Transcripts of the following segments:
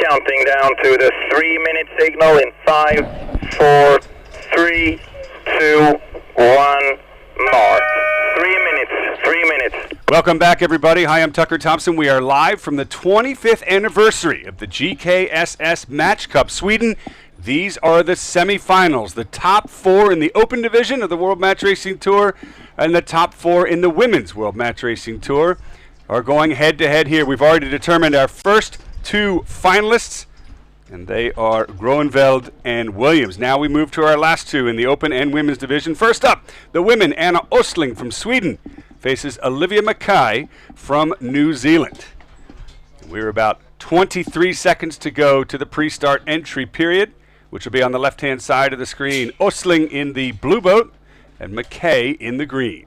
counting down to the 3-minute signal in 5, 4, 3, 2, 1, mark. 3 minutes. Welcome back, everybody. Hi, I'm Tucker Thompson. We are live from the 25th anniversary of the GKSS Match Cup Sweden. These are the semifinals, the top 4 in the Open Division of the World Match Racing Tour and the top 4 in the Women's World Match Racing Tour are going head-to-head here. We've already determined our first 2 finalists, and they are Groenveld and Williams. Now we move to our last 2 in the Open and Women's Division. First up, the women, Anna Östling from Sweden faces Olivia Mackay from New Zealand. We're about 23 seconds to go to the pre-start entry period, which will be on the left-hand side of the screen. Östling in the blue boat and Mackay in the green.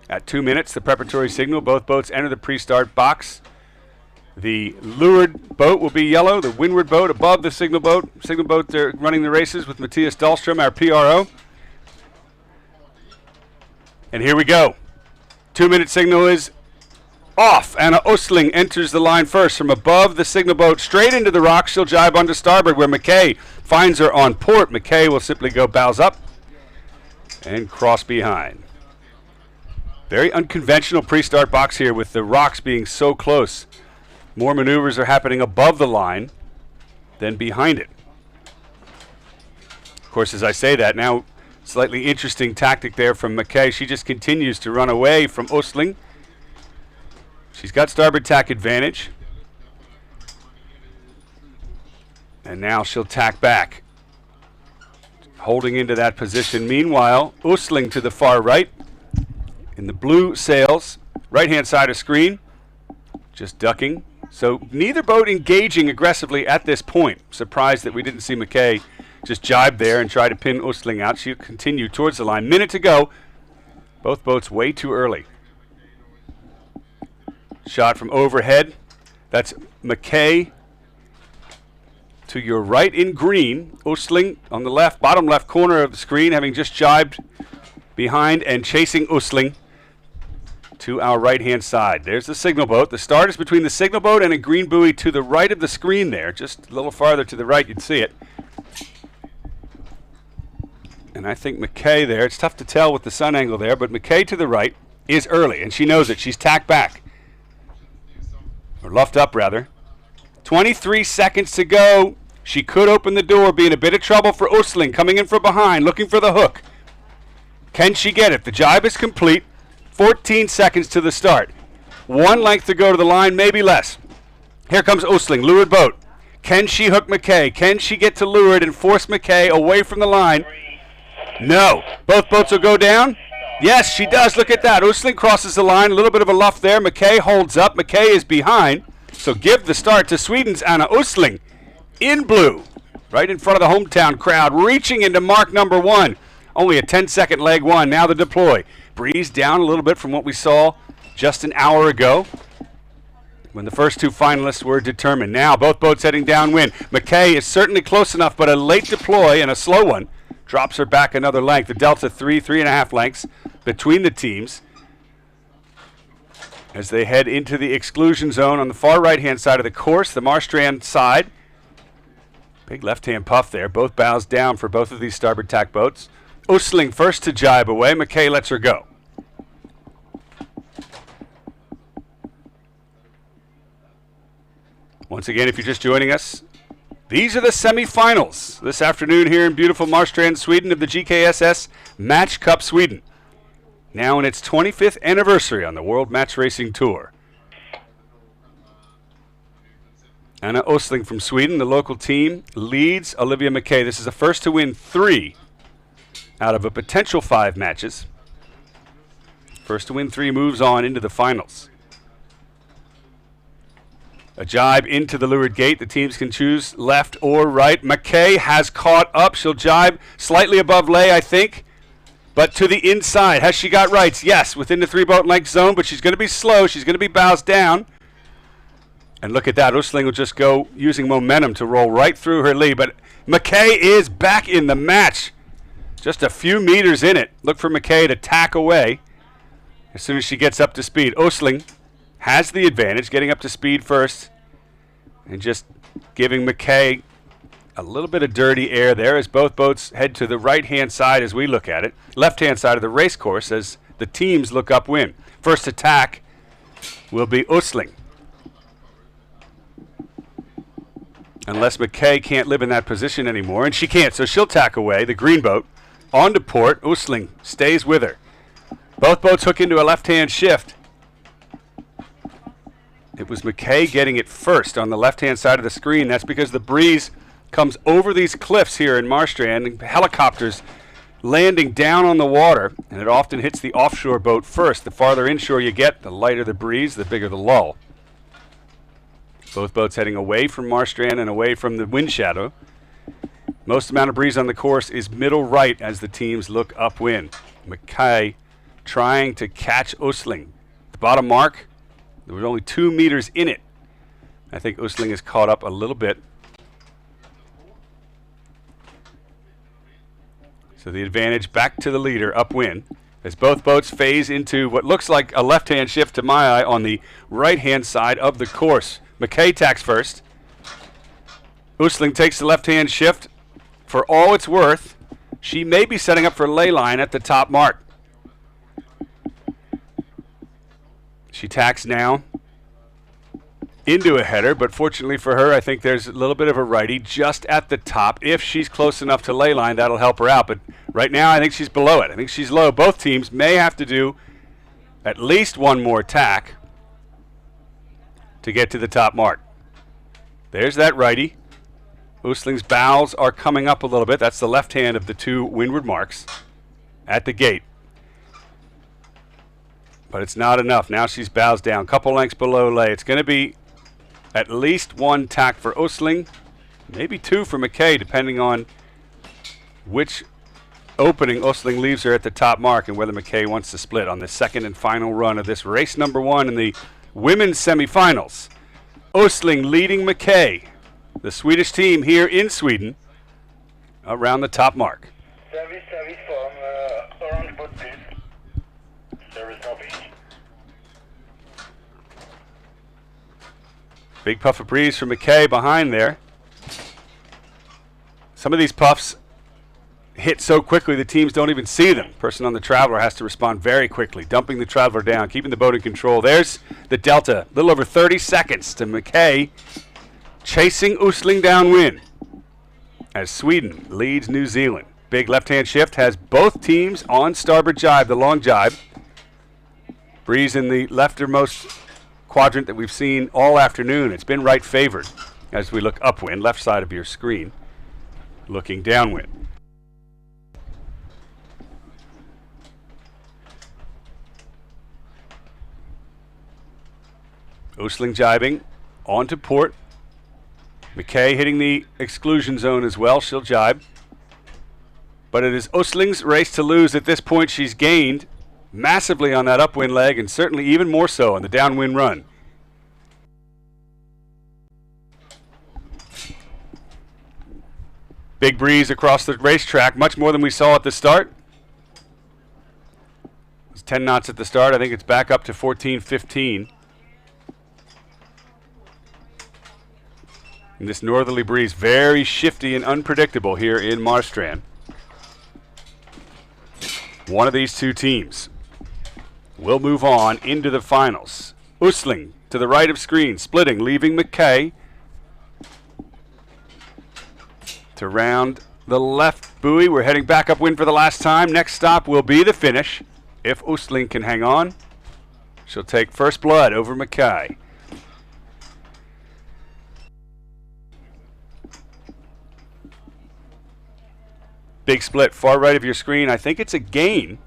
At 2 minutes, the preparatory signal, both boats enter the pre-start box. The leeward boat will be yellow, the windward boat above the signal boat. Signal boat, they're running the races with Matthias Dahlstrom, our PRO. And here we go. 2-minute signal is off. Anna Östling enters the line first from above the signal boat straight into the rocks. She'll jibe onto starboard where Mackay finds her on port. Mackay will simply go bows up and cross behind. Very unconventional pre-start box here with the rocks being so close. More maneuvers are happening above the line than behind it. Of course, as I say that, now slightly interesting tactic there from Mackay. She just continues to run away from Östling. She's got starboard tack advantage. And now she'll tack back, holding into that position. Meanwhile, Östling to the far right in the blue sails, right-hand side of screen, just ducking. So neither boat engaging aggressively at this point. Surprised that we didn't see Mackay just jibe there and try to pin Östling out. She'll continue towards the line. Minute to go. Both boats way too early. Shot from overhead. That's Mackay to your right in green. Östling on the left, bottom left corner of the screen, having just jibed behind and chasing Östling to our right-hand side. There's the signal boat. The start is between the signal boat and a green buoy to the right of the screen there. Just a little farther to the right, you'd see it. And I think Mackay there, it's tough to tell with the sun angle there, but Mackay to the right is early, and she knows it. She's tacked back. Or luffed up, rather. 23 seconds to go. She could open the door, be in a bit of trouble for Östling, coming in from behind, looking for the hook. Can she get it? The jibe is complete. 14 seconds to the start. 1 length to go to the line, maybe less. Here comes Östling, leeward boat. Can she hook Mackay? Can she get to leeward and force Mackay away from the line? No. Both boats will go down. Yes, she does. Look at that. Östling crosses the line. A little bit of a luff there. Mackay holds up. Mackay is behind. So give the start to Sweden's Anna Östling in blue, right in front of the hometown crowd, reaching into mark number 1. Only a 10-second leg one. Now the deploy. Breeze down a little bit from what we saw just an hour ago when the first 2 finalists were determined. Now both boats heading downwind. Mackay is certainly close enough, but a late deploy and a slow one drops her back another length. The delta 3.5 lengths between the teams as they head into the exclusion zone on the far right-hand side of the course, the Marstrand side. Big left-hand puff there. Both bows down for both of these starboard tack boats. Östling first to jibe away. Mackay lets her go. Once again, if you're just joining us, these are the semifinals this afternoon here in beautiful Marstrand, Sweden, of the GKSS Match Cup Sweden. Now in its 25th anniversary on the World Match Racing Tour. Anna Östling from Sweden, the local team, leads Olivia Mackay. This is the first to win 3 out of a potential 5 matches. First to win 3 moves on into the finals. A jibe into the leeward gate. The teams can choose left or right. Mackay has caught up. She'll jibe slightly above lay, I think, but to the inside. Has she got rights? Yes, within the 3-boat length zone, but she's going to be slow. She's going to be bows down. And look at that. Östling will just go using momentum to roll right through her lee. But Mackay is back in the match. Just a few meters in it. Look for Mackay to tack away as soon as she gets up to speed. Östling has the advantage, getting up to speed first and just giving Mackay a little bit of dirty air there as both boats head to the right-hand side as we look at it. Left-hand side of the race course as the teams look upwind. First attack will be Usling. Unless Mackay can't live in that position anymore, and she can't, so she'll tack away. The green boat onto port. Usling stays with her. Both boats hook into a left-hand shift. It was Mackay getting it first on the left-hand side of the screen. That's because the breeze comes over these cliffs here in Marstrand, and helicopters landing down on the water, and it often hits the offshore boat first. The farther inshore you get, the lighter the breeze, the bigger the lull. Both boats heading away from Marstrand and away from the wind shadow. Most amount of breeze on the course is middle right as the teams look upwind. Mackay trying to catch Usling. The bottom mark, there was only 2 meters in it. I think Usling is caught up a little bit. So the advantage back to the leader upwind as both boats phase into what looks like a left-hand shift to my eye on the right-hand side of the course. Mackay tacks first. Usling takes the left-hand shift. For all it's worth, she may be setting up for ley line at the top mark. She tacks now into a header, but fortunately for her, I think there's a little bit of a righty just at the top. If she's close enough to ley line, that'll help her out. But right now, I think she's below it. I think she's low. Both teams may have to do at least one more tack to get to the top mark. There's that righty. Usling's bows are coming up a little bit. That's the left hand of the 2 windward marks at the gate. But it's not enough. Now she's bows down, couple lengths below lay. It's going to be at least 1 tack for Usling, maybe 2 for Mackay, depending on which opening Usling leaves her at the top mark and whether Mackay wants to split on the second and final run of this race number 1 in the women's semifinals. Usling leading Mackay, the Swedish team here in Sweden, around the top mark. Service from orange boat, please. Service northeast. Big puff of breeze from Mackay behind there. Some of these puffs hit so quickly the teams don't even see them. Person on the Traveler has to respond very quickly, dumping the Traveler down, keeping the boat in control. There's the delta, a little over 30 seconds to Mackay, chasing Usling downwind as Sweden leads New Zealand. Big left-hand shift has both teams on starboard jibe, the long jibe. Breeze in the leftermost quadrant that we've seen all afternoon. It's been right favored as we look upwind, left side of your screen, looking downwind. Usling jibing onto port. Mackay hitting the exclusion zone as well. She'll jibe. But it is Usling's race to lose at this point. She's gained massively on that upwind leg and certainly even more so on the downwind run. Big breeze across the racetrack, much more than we saw at the start. It was 10 knots at the start. I think it's back up to 14, 15. And this northerly breeze, very shifty and unpredictable here in Marstrand. One of these 2 teams will move on into the finals. Usling to the right of screen, splitting, leaving Mackay to round the left buoy. We're heading back upwind for the last time. Next stop will be the finish. If Usling can hang on, she'll take first blood over Mackay. Big split, far right of your screen. I think it's a gain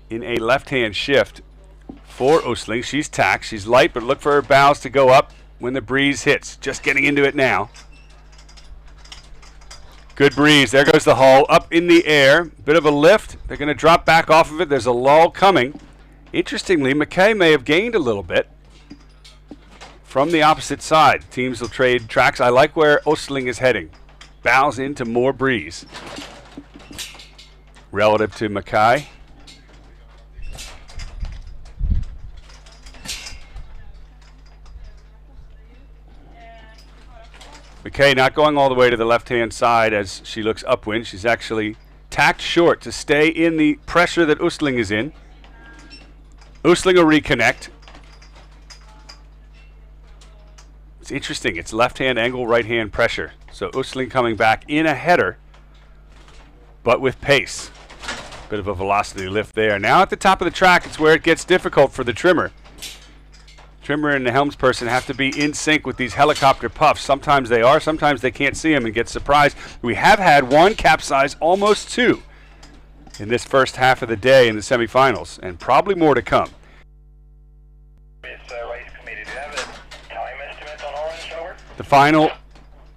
in a left-hand shift for Usling. She's tacked. She's light, but look for her bows to go up when the breeze hits. Just getting into it now. Good breeze. There goes the hull up in the air. Bit of a lift. They're going to drop back off of it. There's a lull coming. Interestingly, Mackay may have gained a little bit from the opposite side. Teams will trade tracks. I like where Usling is heading. Bows into more breeze relative to Mackay. Mackay not going all the way to the left-hand side as she looks upwind. She's actually tacked short to stay in the pressure that Usling is in. Usling will reconnect. It's interesting. It's left-hand angle, right-hand pressure. So Usling coming back in a header, but with pace. Bit of a velocity lift there. Now at the top of the track, it's where it gets difficult for the trimmer. Trimmer and the helmsperson have to be in sync with these helicopter puffs. Sometimes they are, sometimes they can't see them and get surprised. We have had one capsize, almost two, in this first half of the day in the semifinals, and probably more to come. The final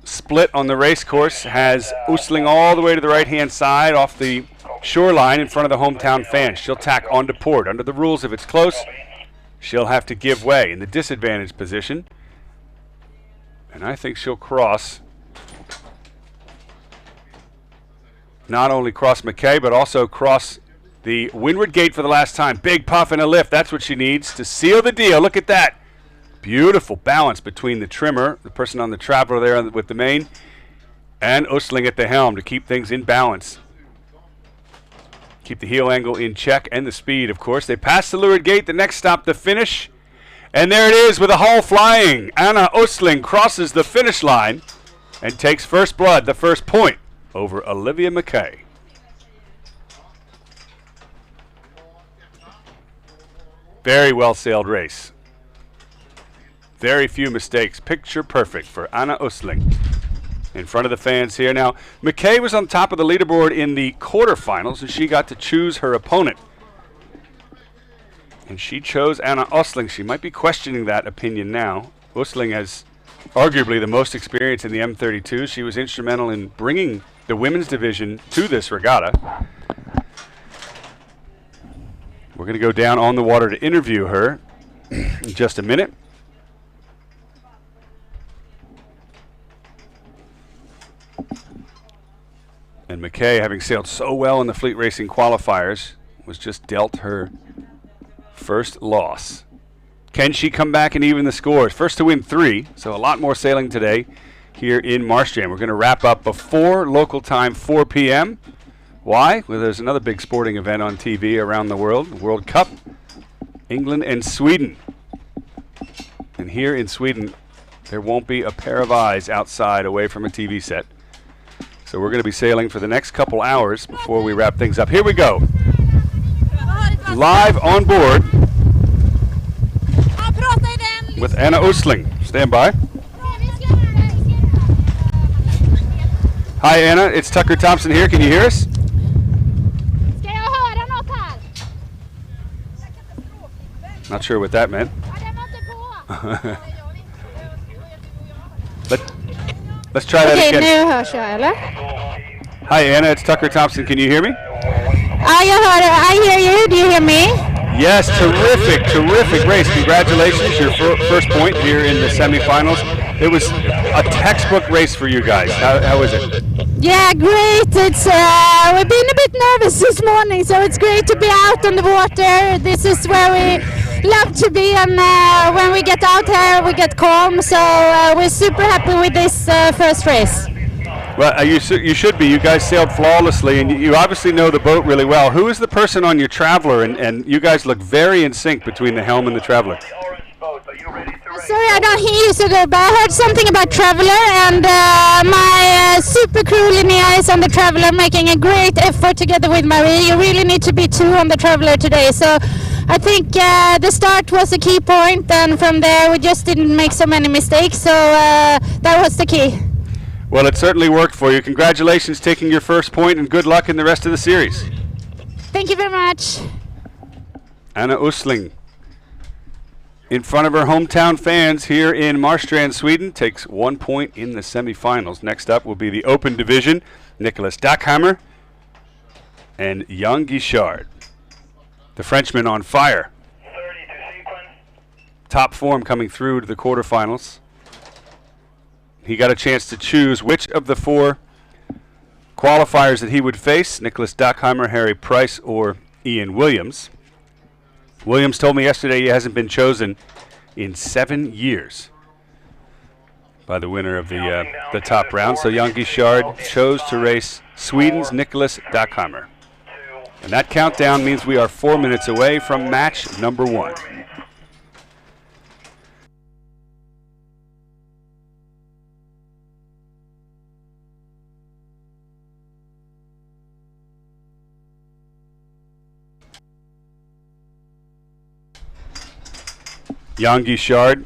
split on the race course has Usling all the way to the right-hand side off the shoreline in front of the hometown fans. She'll tack onto port. Under the rules, if it's close, she'll have to give way in the disadvantaged position. And I think she'll cross, not only cross Mackay, but also cross the windward gate for the last time. Big puff and a lift. That's what she needs to seal the deal. Look at that. Beautiful balance between the trimmer, the person on the traveler there with the main, and Usling at the helm to keep things in balance. Keep the heel angle in check and the speed, of course. They pass the leeward gate. The next stop, the finish. And there it is with a hull flying. Anna Usling crosses the finish line and takes first blood, the first point, over Olivia Mackay. Very well sailed race. Very few mistakes. Picture perfect for Anna Usling in front of the fans here. Now, Mackay was on top of the leaderboard in the quarterfinals, and she got to choose her opponent. And she chose Anna Usling. She might be questioning that opinion now. Usling has arguably the most experience in the M32. She was instrumental in bringing the women's division to this regatta. We're going to go down on the water to interview her in just a minute. And Mackay, having sailed so well in the fleet racing qualifiers, was just dealt her first loss. Can she come back and even the scores? First to win 3, so a lot more sailing today here in Marstrand. We're going to wrap up before local time 4 p.m. Why? Well, there's another big sporting event on TV around the world, World Cup, England and Sweden. And here in Sweden, there won't be a pair of eyes outside away from a TV set. So we're going to be sailing for the next couple hours before we wrap things up. Here we go. Live on board with Anna Usling. Stand by. Hi Anna, it's Tucker Thompson here. Can you hear us? Not sure what that meant. Let's try that again. Nu hörs jag, eller? Hi Anna, it's Tucker Thompson. Can you hear me? I hear you. Do you hear me? Yes, terrific race. Congratulations, your first point here in the semifinals. It was a textbook race for you guys. How is it? Yeah, great. It's we've been a bit nervous this morning, so it's great to be out on the water. This is where we love to be, and when we get out here, we get calm. So we're super happy with this first race. Well, you should be. You guys sailed flawlessly, and you obviously know the boat really well. Who is the person on your Traveler? And you guys look very in sync between the helm and the Traveler. Sorry, I don't hear you so good, but I heard something about Traveler, and my super crew Linnea is on the Traveler, making a great effort together with Marie. You really need to be 2 on the Traveler today, so I think the start was a key point, and from there we just didn't make so many mistakes, so that was the key. Well, it certainly worked for you. Congratulations taking your first point, and good luck in the rest of the series. Thank you very much. Anna Usling, in front of her hometown fans here in Marstrand, Sweden, takes 1 point in the semifinals. Next up will be the open division, Nicholas Dackhammer and Jan Guichard. The Frenchman on fire. Top form coming through to the quarterfinals. He got a chance to choose which of the 4 qualifiers that he would face, Nicholas Dackhammer, Harry Price, or Ian Williams. Williams told me yesterday he hasn't been chosen in 7 years. by the winner of the top round. So Jan Guichard chose to race Sweden's Nicholas Dackheimer. And that countdown means we are 4 minutes away from match number 1. Jan Guichard,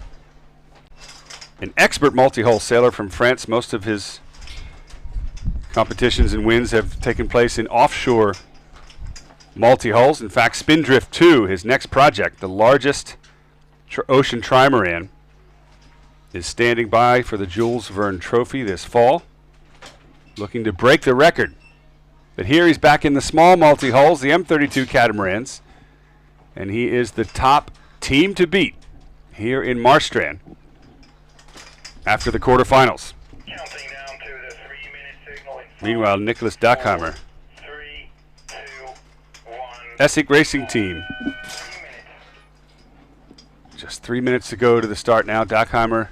an expert multi-hull sailor from France. Most of his competitions and wins have taken place in offshore multi-hulls. In fact, Spindrift 2, his next project, the largest ocean trimaran, is standing by for the Jules Verne Trophy this fall, looking to break the record. But here he's back in the small multi-hulls, the M32 catamarans, and he is the top team to beat here in Marstrand after the quarterfinals. Counting down to the 3-minute signal in Meanwhile, Nicholas Dackheimer, 3, 2, 1. Essig Racing Team. Just 3 minutes to go to the start now. Dackheimer,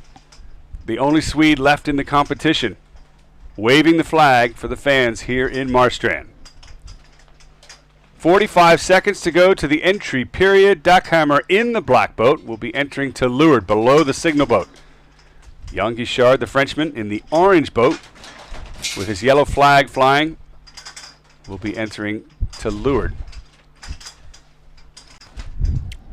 the only Swede left in the competition, waving the flag for the fans here in Marstrand. 45 seconds to go to the entry period. Dackheimer in the black boat will be entering to leeward below the signal boat. Jan Guichard, the Frenchman, in the orange boat with his yellow flag flying, will be entering to leeward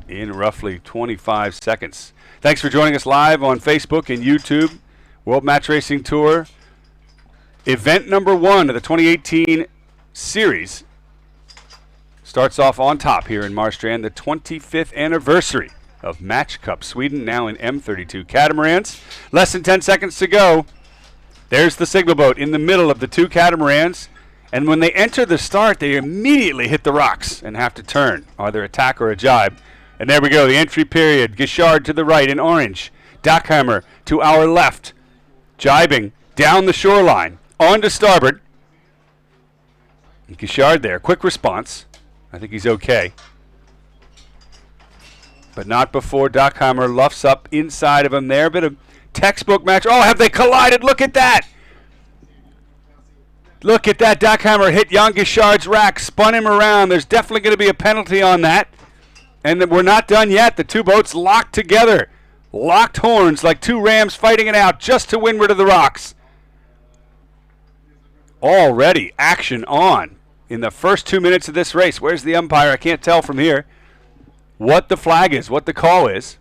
in roughly 25 seconds. Thanks for joining us live on Facebook and YouTube. World Match Racing Tour, event number 1 of the 2018 series, starts off on top here in Marstrand, the 25th anniversary of Match Cup Sweden, now in M32 catamarans. Less than 10 seconds to go. There's the signal boat in the middle of the two catamarans, and when they enter the start, they immediately hit the rocks and have to turn, either attack or a jibe. And there we go, the entry period. Guichard to the right in orange. Dackheimer to our left, jibing down the shoreline, on to starboard. And Guichard there, quick response. I think he's okay. But not before Dackheimer luffs up inside of him there. Bit of textbook match. Oh, have they collided? Look at that. Look at that. Dackheimer hit Jan Guichard's rack, spun him around. There's definitely going to be a penalty on that. And we're not done yet. The two boats locked together. Locked horns like two rams fighting it out just to windward of the rocks. Already action on in the first 2 minutes of this race. Where's the umpire? I can't tell from here what the flag is, what the call is.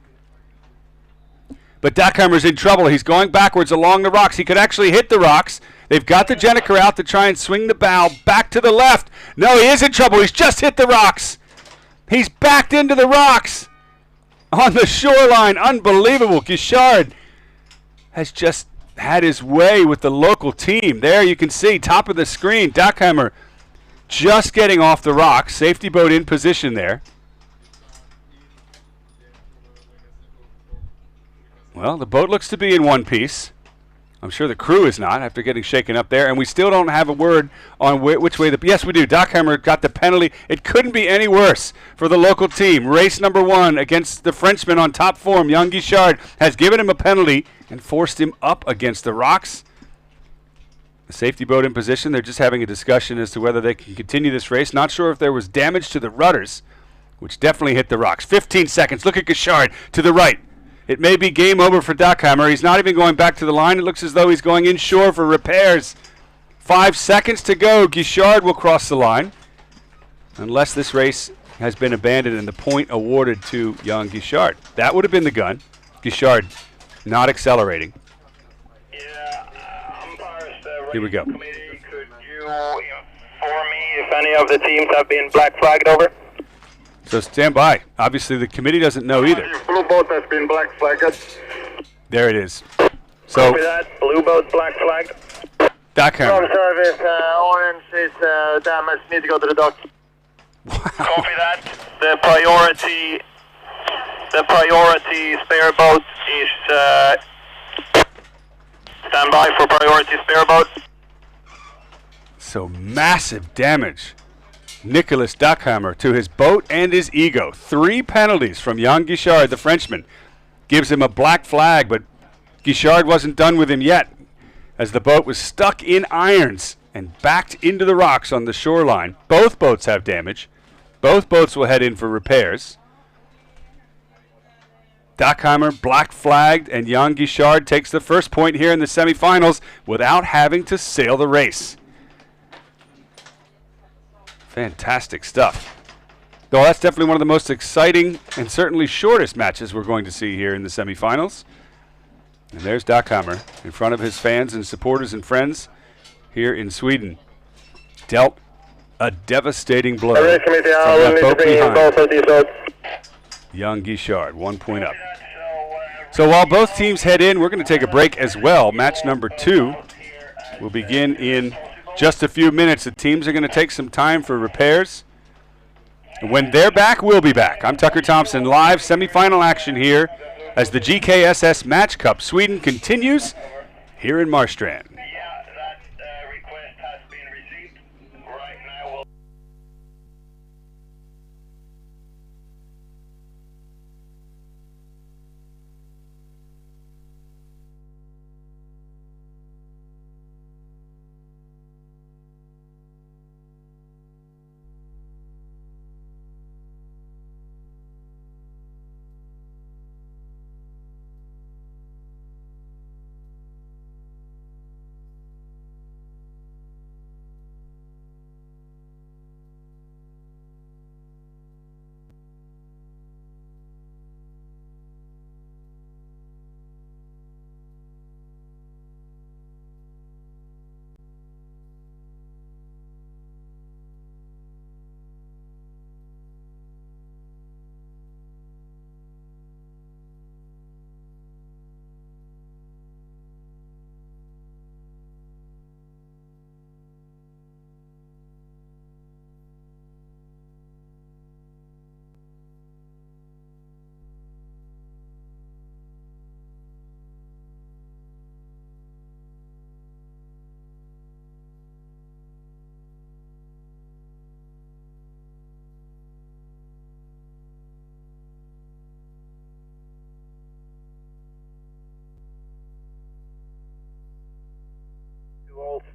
But Dackheimer's in trouble. He's going backwards along the rocks. He could actually hit the rocks. They've got the Jenniker out to try and swing the bow back to the left. No, he is in trouble. He's just hit the rocks. He's backed into the rocks on the shoreline. Unbelievable. Guichard has just had his way with the local team. There you can see, top of the screen, Dackheimer just getting off the rocks. Safety boat in position there. Well, the boat looks to be in one piece. I'm sure the crew is not after getting shaken up there. And we still don't have a word on which way the... Yes, we do. Dackheimer got the penalty. It couldn't be any worse for the local team. Race number 1 against the Frenchman on top form. Jan Guichard has given him a penalty and forced him up against the rocks. The safety boat in position. They're just having a discussion as to whether they can continue this race. Not sure if there was damage to the rudders, which definitely hit the rocks. 15 seconds. Look at Guichard to the right. It may be game over for Dackheimer. He's not even going back to the line. It looks as though he's going inshore for repairs. 5 seconds to go. Guichard will cross the line, unless this race has been abandoned and the point awarded to Jan Guichard. That would have been the gun. Guichard not accelerating. Here we go. Committee, could you inform me if any of the teams have been black flagged over? So stand by. Obviously, the committee doesn't know either. Blue boat has been black flagged. There it is. So, Copy that. Blue boat black flagged. Dackheimer. Service, orange is damaged. Need to go to the dock. Wow. Copy that. The priority spare boat is stand by for priority spare boat. So massive damage. Nicholas Dackheimer to his boat and his ego. 3 penalties from Jan Guichard, the Frenchman. Gives him a black flag, but Guichard wasn't done with him yet, as the boat was stuck in irons and backed into the rocks on the shoreline. Both boats have damage. Both boats will head in for repairs. Dackheimer black flagged, and Jan Guichard takes the first point here in the semifinals without having to sail the race. Fantastic stuff. Though that's definitely one of the most exciting and certainly shortest matches we're going to see here in the semifinals. And there's Dackheimer in front of his fans and supporters and friends here in Sweden. Dealt a devastating blow from that boat behind. Jan Guichard, 1 point up. So while both teams head in, we're going to take a break as well. Match number 2 will begin in just a few minutes. The teams are going to take some time for repairs. And when they're back, we'll be back. I'm Tucker Thompson, live semifinal action here as the GKSS Match Cup Sweden continues here in Marstrand.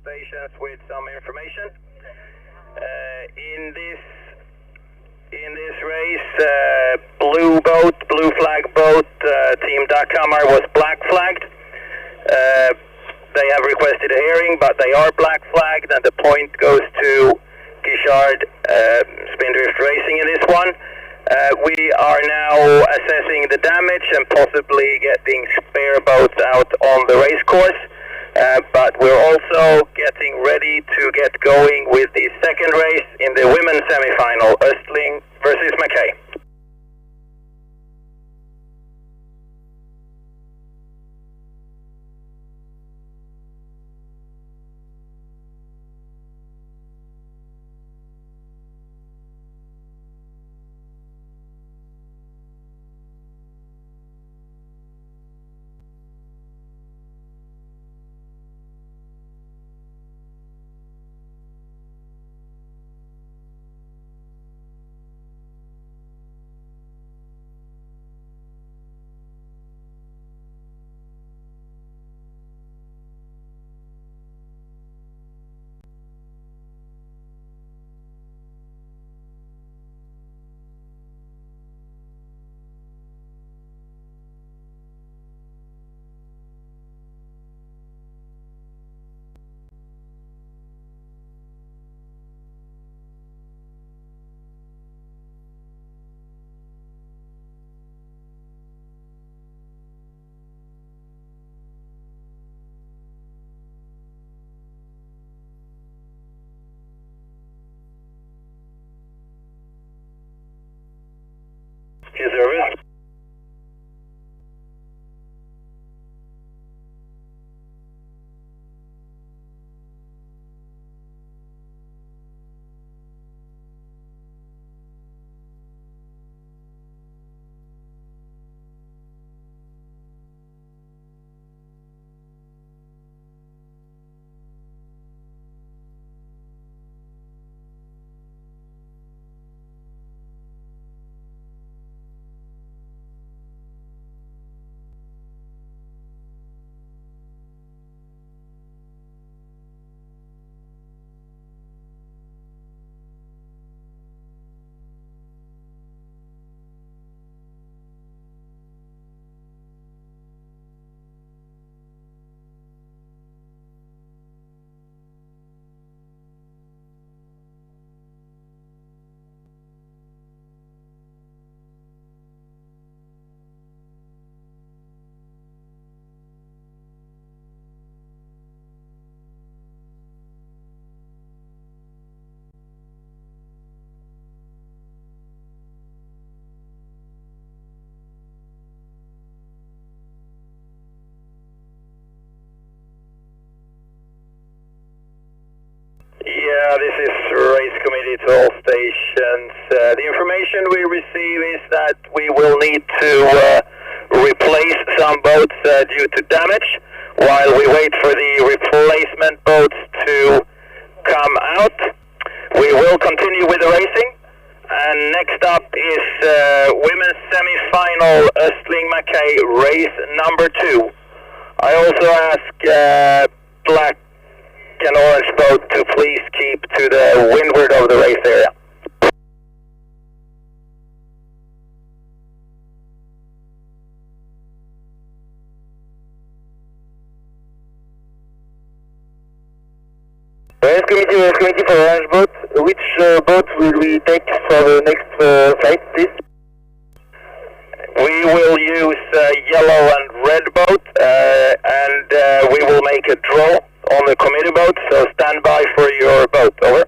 Stations with some information. In this race, blue flag boat, Team Dackheimer was black flagged. They have requested a hearing, but they are black flagged, and the point goes to Guichard Spindrift Racing in this one. We are now assessing the damage and possibly getting spare boats out on the race course. But we're also getting ready to get going with the second race in the women's semifinal, Östling versus Mackay. Service. committee to all stations. The information we receive is that we will need to replace some boats due to damage while we wait for the replacement boats to come out. We will continue with the racing. And next up is women's semi-final Östling Mackay race number 2. I also ask black and orange boat to please keep to the windward of the race area. Race committee for orange boat. Which boat will we take for the next flight, please? We will use yellow and red boat, and we will make a draw on the committee boat, so stand by for your boat, over.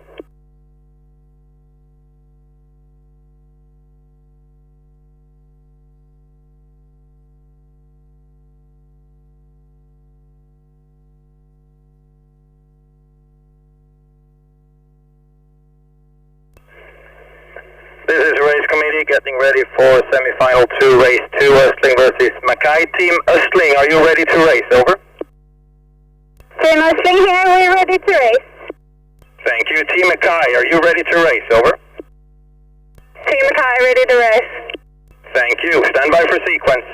This is race committee getting ready for semi-final 2, race 2, Östling versus Mackay. Team Östling, are you ready to race? Over. Team Östling here, we're ready to race. Thank you. Team Mackay, are you ready to race? Over. Team Mackay, ready to race. Thank you. Stand by for sequence.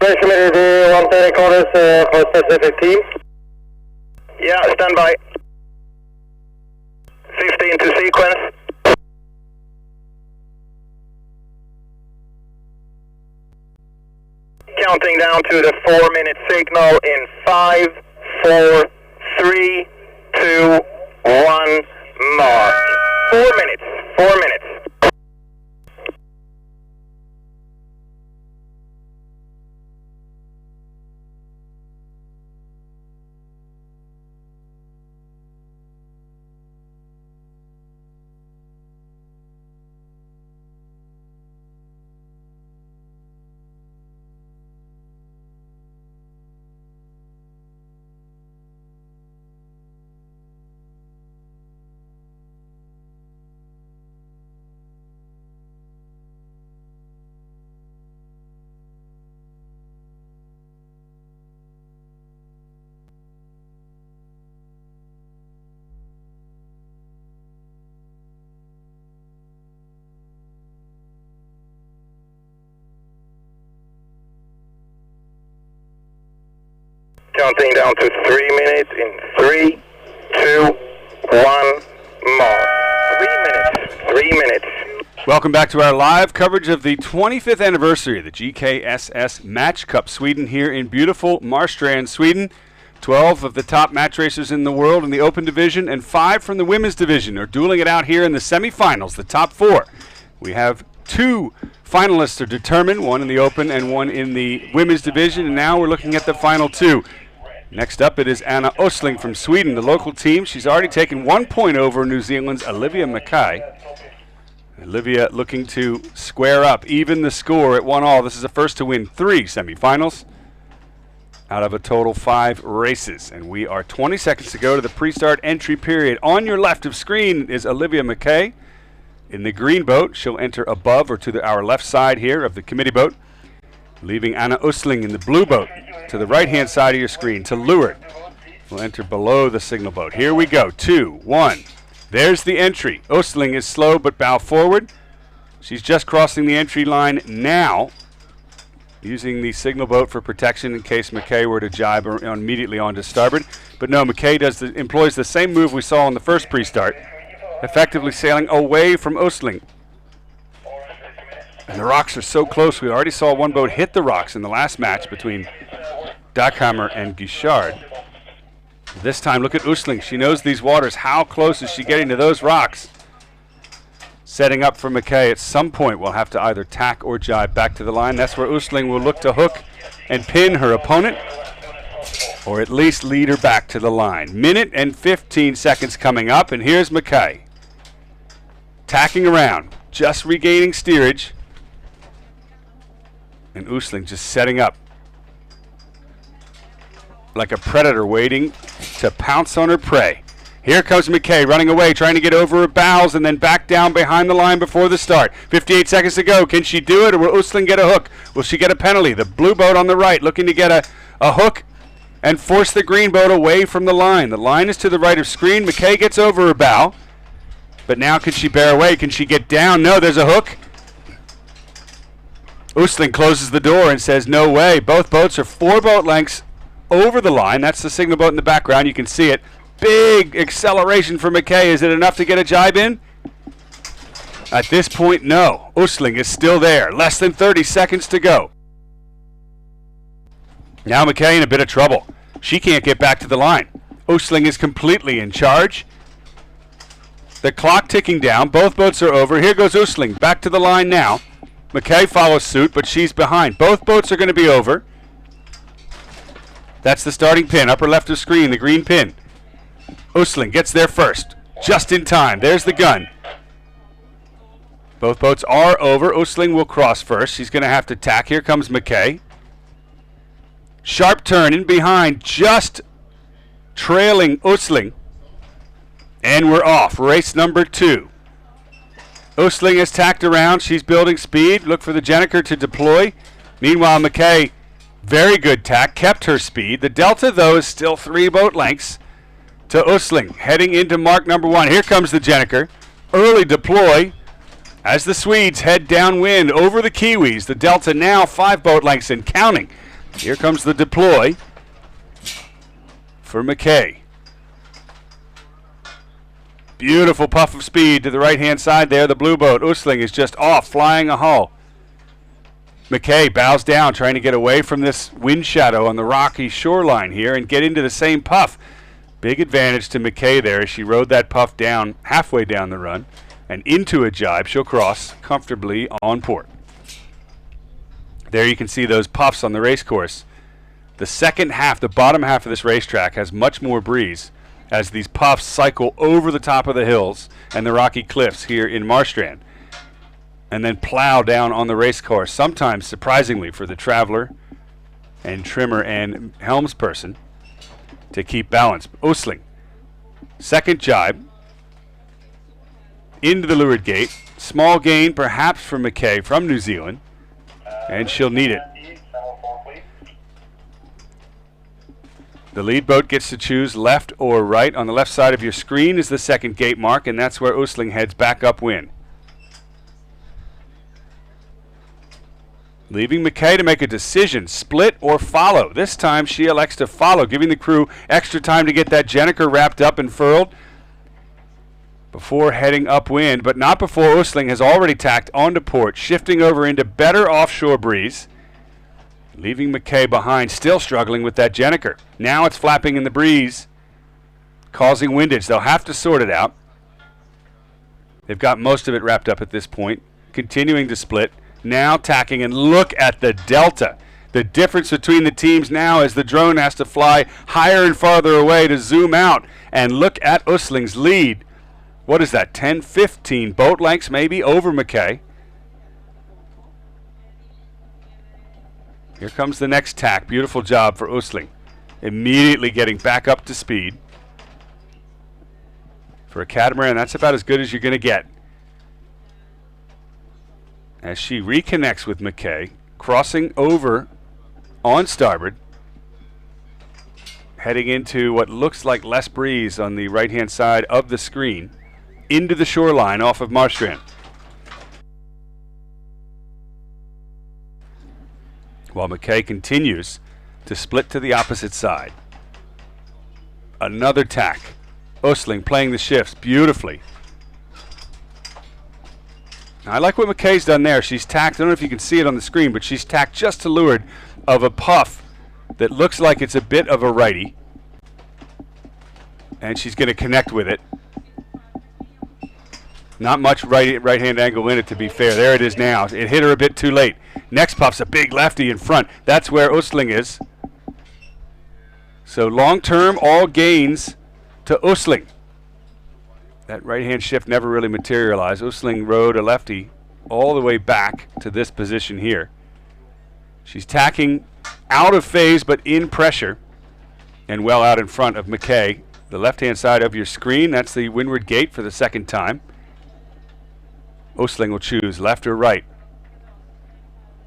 Race committee, do you want any orders for specific team? Yeah, stand by. 15 to sequence. Counting down to the 4-minute signal in 5, 4, 3, 2, 1, mark. 4 minutes, 4 minutes. Counting down to 3 minutes in 3, 2, 1, mark. 3 minutes, 3 minutes. Welcome back to our live coverage of the 25th anniversary of the GKSS Match Cup Sweden here in beautiful Marstrand, Sweden. 12 of the top match racers in the world in the open division and 5 from the women's division are dueling it out here in the semifinals, the top 4. We have 2 finalists are determined, one in the open and one in the women's division, and now we're looking at the final 2. Next up, it is Anna Östling from Sweden, the local team. She's already taken 1 point over New Zealand's Olivia Mackay. Olivia looking to square up, even the score at 1-1. This is the first to win 3 semifinals. out of a total 5 races. And we are 20 seconds to go to the pre-start entry period. On your left of screen is Olivia Mackay in the green boat. She'll enter above or to our left side here of the committee boat, leaving Anna Usling in the blue boat to the right-hand side of your screen. To leeward will enter below the signal boat. Here we go. 2, 1. There's the entry. Usling is slow but bow forward. She's just crossing the entry line now, using the signal boat for protection in case Mackay were to jibe immediately onto starboard. But no, Mackay employs the same move we saw in the first pre-start, effectively sailing away from Usling. And the rocks are so close. We already saw one boat hit the rocks in the last match between Dackhammer and Guichard. This time, look at Usling. She knows these waters. How close is she getting to those rocks? Setting up for Mackay. At some point, we'll have to either tack or jibe back to the line. That's where Usling will look to hook and pin her opponent, or at least lead her back to the line. Minute and 15 seconds coming up, and here's Mackay. Tacking around, just regaining steerage. And Usling just setting up like a predator waiting to pounce on her prey. Here comes Mackay running away, trying to get over her bows and then back down behind the line before the start. 58 seconds to go. Can she do it, or will Usling get a hook? Will she get a penalty? The blue boat on the right looking to get a hook and force the green boat away from the line. The line is to the right of screen. Mackay gets over her bow. But now can she bear away? Can she get down? No, there's a hook. Usling closes the door and says no way. Both boats are 4 boat lengths over the line. That's the signal boat in the background. You can see it. Big acceleration for Mackay. Is it enough to get a jibe in? At this point, no. Usling is still there. Less than 30 seconds to go. Now Mackay in a bit of trouble. She can't get back to the line. Usling is completely in charge. The clock ticking down. Both boats are over. Here goes Usling. Back to the line now. Mackay follows suit, but she's behind. Both boats are going to be over. That's the starting pin. Upper left of screen, the green pin. Usling gets there first. Just in time. There's the gun. Both boats are over. Usling will cross first. She's going to have to tack. Here comes Mackay. Sharp turn in behind, just trailing Usling. And we're off. Race number 2. Usling has tacked around. She's building speed. Look for the Jenniker to deploy. Meanwhile, Mackay, very good tack, kept her speed. The delta, though, is still 3 boat lengths to Usling. Heading into mark number 1. Here comes the Jenniker. Early deploy as the Swedes head downwind over the Kiwis. The delta now 5 boat lengths and counting. Here comes the deploy for Mackay. Beautiful puff of speed to the right-hand side there. The blue boat, Usling, is just off, flying a hull. Mackay bows down, trying to get away from this wind shadow on the rocky shoreline here and get into the same puff. Big advantage to Mackay there as she rode that puff down, halfway down the run, and into a jibe. She'll cross comfortably on port. There you can see those puffs on the race course. The second half, the bottom half of this racetrack, has much more breeze as these puffs cycle over the top of the hills and the rocky cliffs here in Marstrand and then plow down on the race course, sometimes surprisingly for the traveler and trimmer and helmsperson to keep balance. Usling, second jibe into the leeward gate. Small gain perhaps for Mackay from New Zealand, and she'll need it. The lead boat gets to choose left or right. On the left side of your screen is the second gate mark, and that's where Usling heads back upwind. Leaving Mackay to make a decision, split or follow. This time she elects to follow, giving the crew extra time to get that Jenniker wrapped up and furled before heading upwind, but not before Usling has already tacked onto port, shifting over into better offshore breeze, leaving Mackay behind, still struggling with that Jenniker. Now it's flapping in the breeze, causing windage. They'll have to sort it out. They've got most of it wrapped up at this point, continuing to split. Now tacking, and look at the delta. The difference between the teams now is the drone has to fly higher and farther away to zoom out. And look at Usling's lead. What is that, 10, 15 boat lengths maybe over Mackay? Here comes the next tack. Beautiful job for Usling. Immediately getting back up to speed. For a catamaran, that's about as good as you're going to get. As she reconnects with Mackay, crossing over on starboard, heading into what looks like less breeze on the right-hand side of the screen, into the shoreline off of Marstrand. While Mackay continues to split to the opposite side. Another tack. Usling playing the shifts beautifully. Now, I like what Mackay's done there. She's tacked, I don't know if you can see it on the screen, but she's tacked just to leeward of a puff that looks like it's a bit of a righty. And she's going to connect with it. Not much right-hand angle in it, to be fair. There it is now. It hit her a bit too late. Next puff's a big lefty in front. That's where Usling is. So long-term, all gains to Usling. That right-hand shift never really materialized. Usling rode a lefty all the way back to this position here. She's tacking out of phase but in pressure and well out in front of Mackay. The left-hand side of your screen, that's the windward gate for the second time. Usling will choose left or right.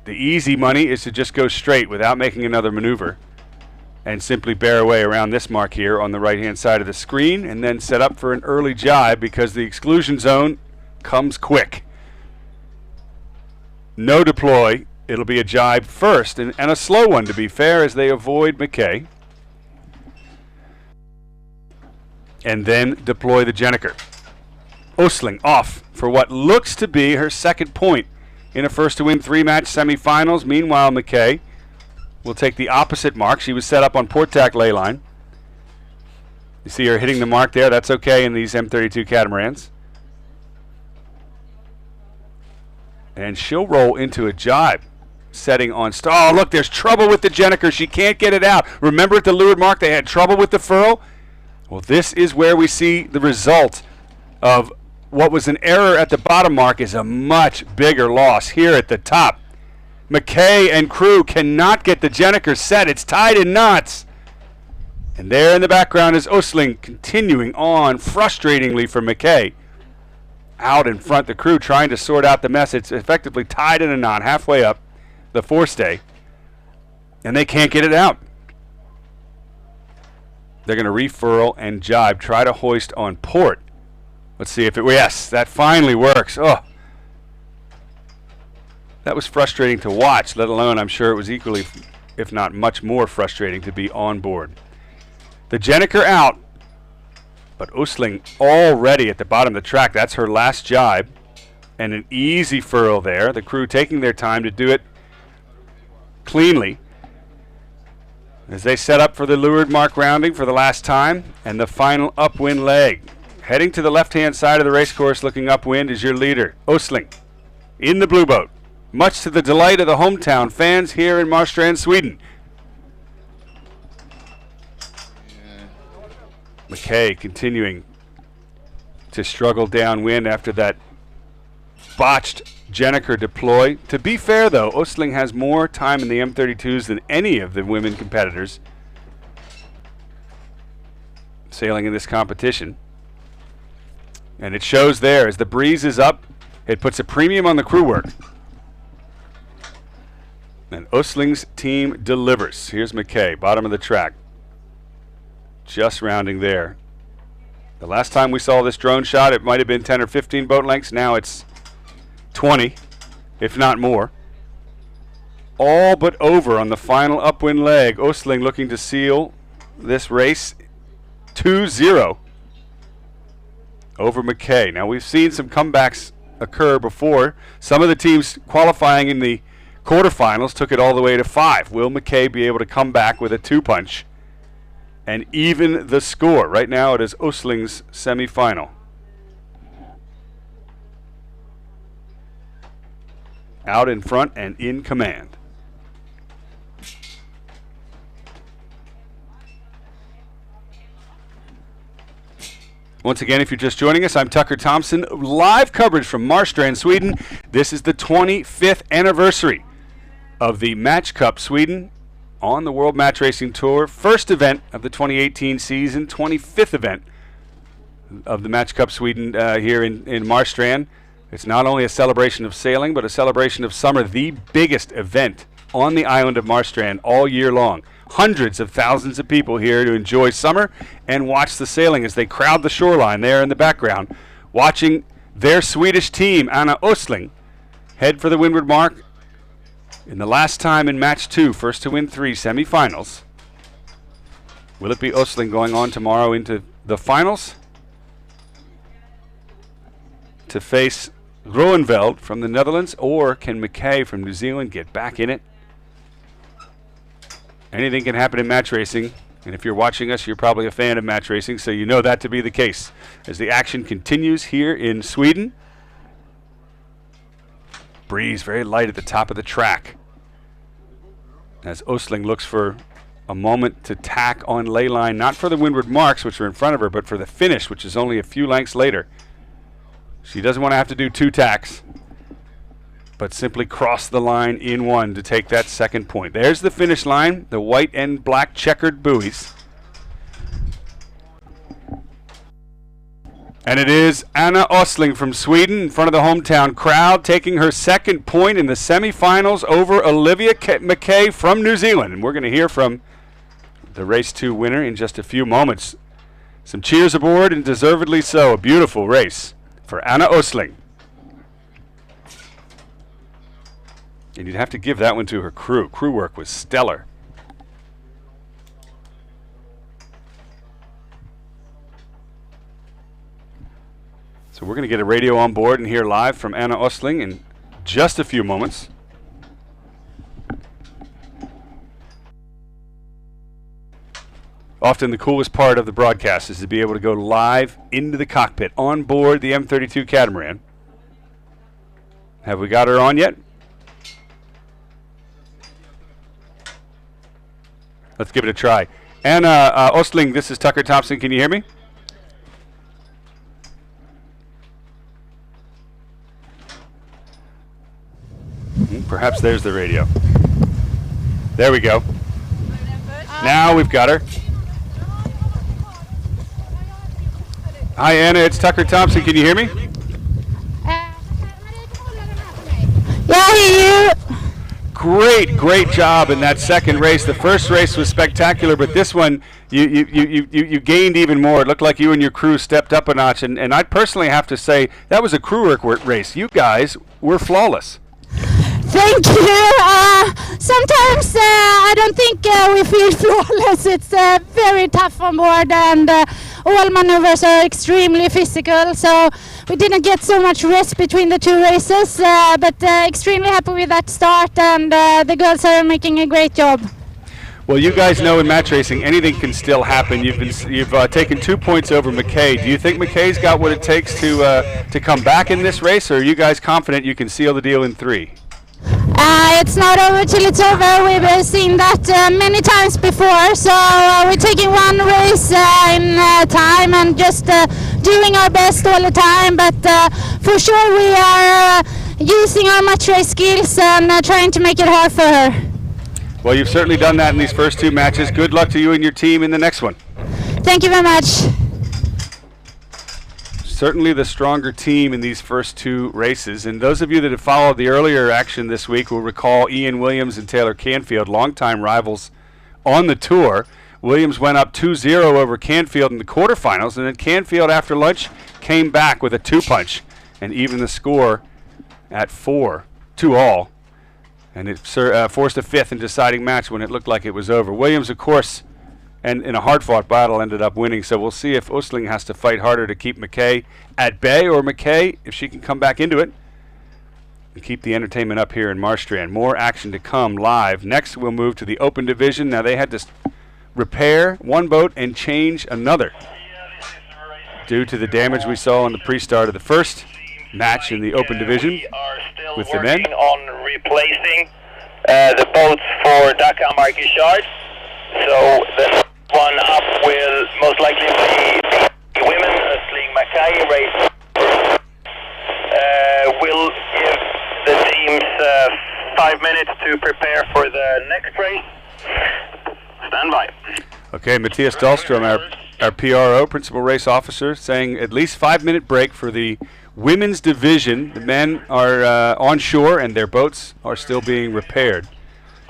The easy money is to just go straight without making another maneuver and simply bear away around this mark here on the right-hand side of the screen and then set up for an early jibe because the exclusion zone comes quick. No deploy. It'll be a jibe first and a slow one, to be fair, as they avoid Mackay. And then deploy the Jenniker. Usling off for what looks to be her second point in a first-to-win three-match semifinals. Meanwhile, Mackay will take the opposite mark. She was set up on port tack ley line. You see her hitting the mark there. That's okay in these M32 catamarans. And she'll roll into a jibe, setting on star. Oh, look, there's trouble with the Jenniker. She can't get it out. Remember at the leeward mark they had trouble with the furl? Well, this is where we see the result of what was an error at the bottom mark is a much bigger loss here at the top. Mackay and crew cannot get the Jenniker set. It's tied in knots. And there in the background is Usling continuing on frustratingly for Mackay. Out in front, the crew trying to sort out the mess. It's effectively tied in a knot halfway up the forestay. And they can't get it out. They're going to refurl and jibe, try to hoist on port. Let's see if it, yes, that finally works. Oh, that was frustrating to watch, let alone I'm sure it was equally, if not much more frustrating to be on board. The Jenniker out, but Usling already at the bottom of the track. That's her last jibe and an easy furl there. The crew taking their time to do it cleanly as they set up for the leeward mark rounding for the last time and the final upwind leg. Heading to the left-hand side of the racecourse, looking upwind, is your leader, Usling, in the blue boat, much to the delight of the hometown fans here in Marstrand, Sweden. Mackay continuing to struggle downwind after that botched Jenniker deploy. To be fair, though, Usling has more time in the M32s than any of the women competitors sailing in this competition. And it shows there as the breeze is up. It puts a premium on the crew work. And Usling's team delivers. Here's Mackay, bottom of the track. Just rounding there. The last time we saw this drone shot, it might have been 10 or 15 boat lengths. Now it's 20, if not more. All but over on the final upwind leg. Usling looking to seal this race 2-0 over Mackay. Now, we've seen some comebacks occur before. Some of the teams qualifying in the quarterfinals took it all the way to 5. Will Mackay be able to come back with a 2-punch and even the score? Right now it is Usling's semifinal. Out in front and in command. Once again, if you're just joining us, I'm Tucker Thompson. Live coverage from Marstrand, Sweden. This is the 25th anniversary of the Match Cup Sweden on the World Match Racing Tour. First event of the 2018 season, 25th event of the Match Cup Sweden here in Marstrand. It's not only a celebration of sailing, but a celebration of summer, the biggest event on the island of Marstrand all year long. Hundreds of thousands of people here to enjoy summer and watch the sailing as they crowd the shoreline there in the background, watching their Swedish team, Anna Östling, head for the windward mark in the last time in match 2, first to win 3 semifinals. Will it be Östling going on tomorrow into the finals to face Groeneveld from the Netherlands, or can Mackay from New Zealand get back in it? Anything can happen in match racing, and if you're watching us, you're probably a fan of match racing, so you know that to be the case as the action continues here in Sweden. Breeze very light at the top of the track as Östling looks for a moment to tack on ley line, not for the windward marks, which are in front of her, but for the finish, which is only a few lengths later. She doesn't want to have to do 2 tacks, but simply cross the line in 1 to take that second point. There's the finish line, the white and black checkered buoys. And it is Anna Östling from Sweden in front of the hometown crowd, taking her second point in the semifinals over Olivia Mackay from New Zealand. And we're going to hear from the race 2 winner in just a few moments. Some cheers aboard, and deservedly so. A beautiful race for Anna Östling. And you'd have to give that one to her crew. Crew work was stellar. So we're going to get a radio on board and hear live from Anna Östling in just a few moments. Often the coolest part of the broadcast is to be able to go live into the cockpit on board the M32 catamaran. Have we got her on yet? Let's give it a try. Anna Östling, this is Tucker Thompson. Can you hear me? Perhaps there's the radio. There we go. Now we've got her. Hi Anna, it's Tucker Thompson. Can you hear me? Yeah, I hear you. Great job in that second race. The first race was spectacular, but this one you gained even more. It looked like you and your crew stepped up a notch, and I personally have to say that was a crew work race. You guys were flawless. Thank you. Sometimes I don't think we feel flawless. It's very tough on board, and all maneuvers are extremely physical, so we didn't get so much rest between the 2 races, but extremely happy with that start, and the girls are making a great job. Well, you guys know in match racing anything can still happen. You've taken 2 points over Mackay. Do you think Mackay's got what it takes to come back in this race, or are you guys confident you can seal the deal in 3? It's not over till it's over. We've seen that many times before, so we're taking 1 race in time and just doing our best all the time, but for sure we are using our match race skills and trying to make it hard for her. Well, you've certainly done that in these first 2 matches. Good luck to you and your team in the next one. Thank you very much. Certainly the stronger team in these first 2 races, and those of you that have followed the earlier action this week will recall Ian Williams and Taylor Canfield, longtime rivals on the tour. Williams went up 2-0 over Canfield in the quarterfinals, and then Canfield after lunch came back with a 2-punch and evened the score at 4-2 and it forced a 5th and deciding match when it looked like it was over. Williams, of course, and in a hard-fought battle ended up winning, so we'll see if Östling has to fight harder to keep Mackay at bay, or Mackay, if she can come back into it and keep the entertainment up here in Marstrand. More action to come live. Next, we'll move to the open division. Now, they had to repair 1 boat and change another due to the damage we saw in the pre-start of the first match in the open division with the men. On replacing the boats for Dakar Marquis Shard. So the one up will most likely be the women Östling Mackay race. Will give the teams 5 minutes to prepare for the next race. Stand by. Okay, Matthias Dahlstrom, our PRO, Principal Race Officer, saying at least 5-minute break for the women's division. The men are on shore and their boats are still being repaired.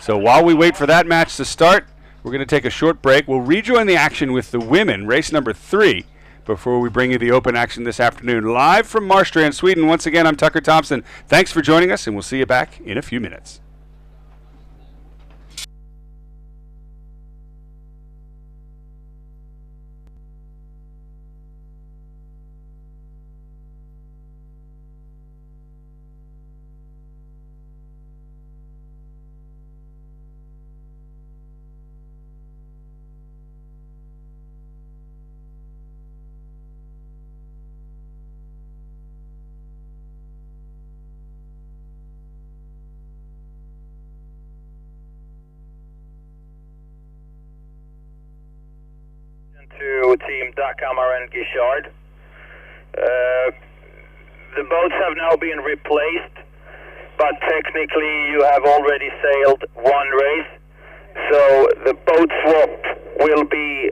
So while we wait for that match to start, we're going to take a short break. We'll rejoin the action with the women, race number 3, before we bring you the open action this afternoon. Live from Marstrand, Sweden. Once again, I'm Tucker Thompson. Thanks for joining us, and we'll see you back in a few minutes. To Team Dakamar and Gishard. The boats have now been replaced, but technically you have already sailed one race, so the boat swap will be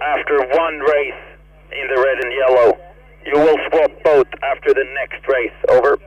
after one race in the red and yellow. You will swap boat after the next race. Over.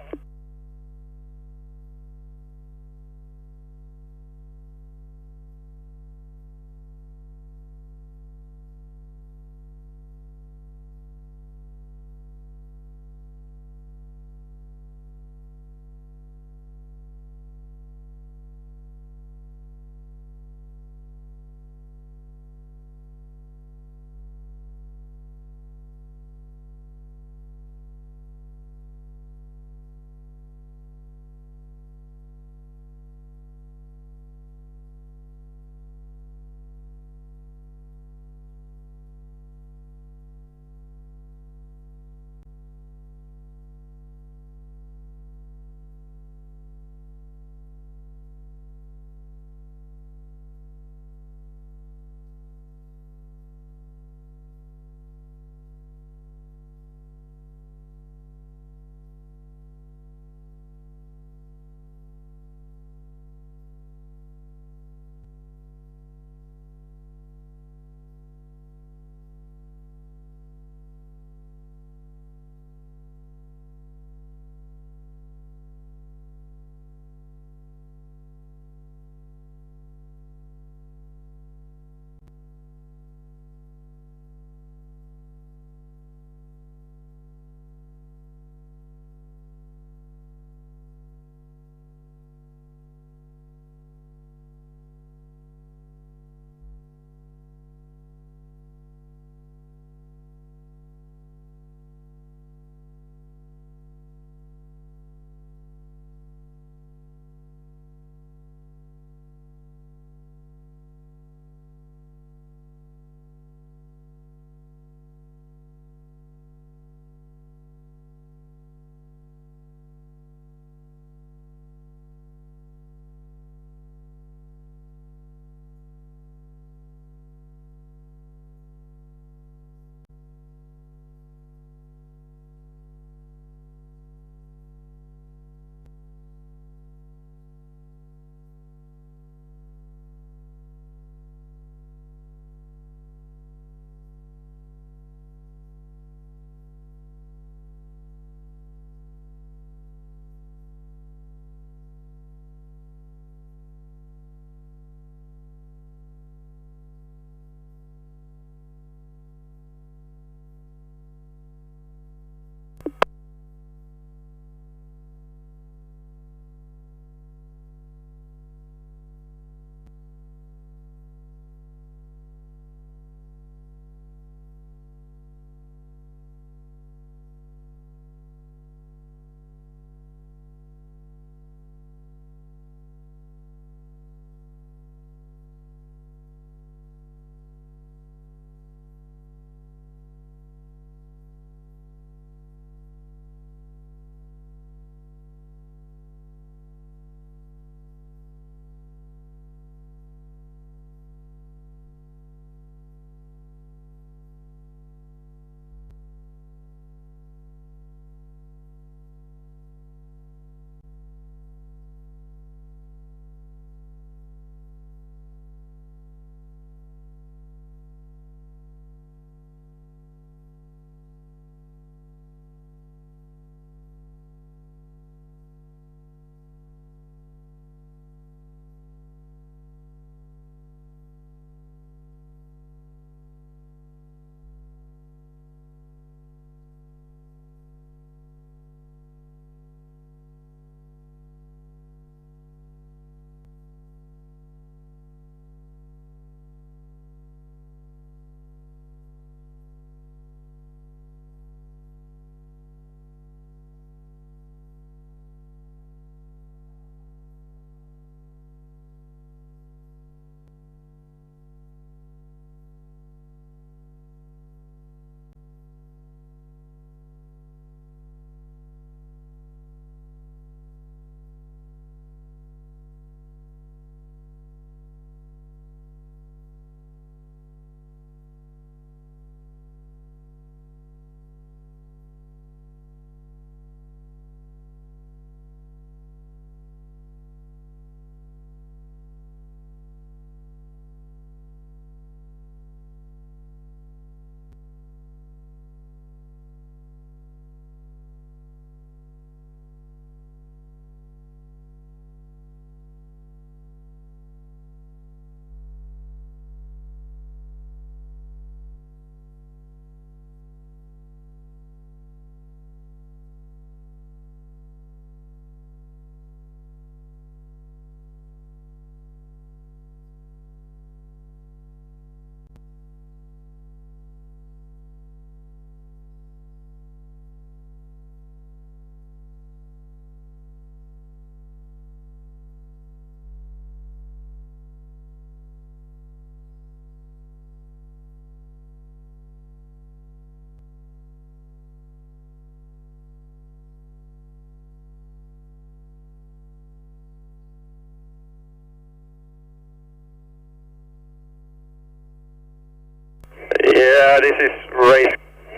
Yeah, this is race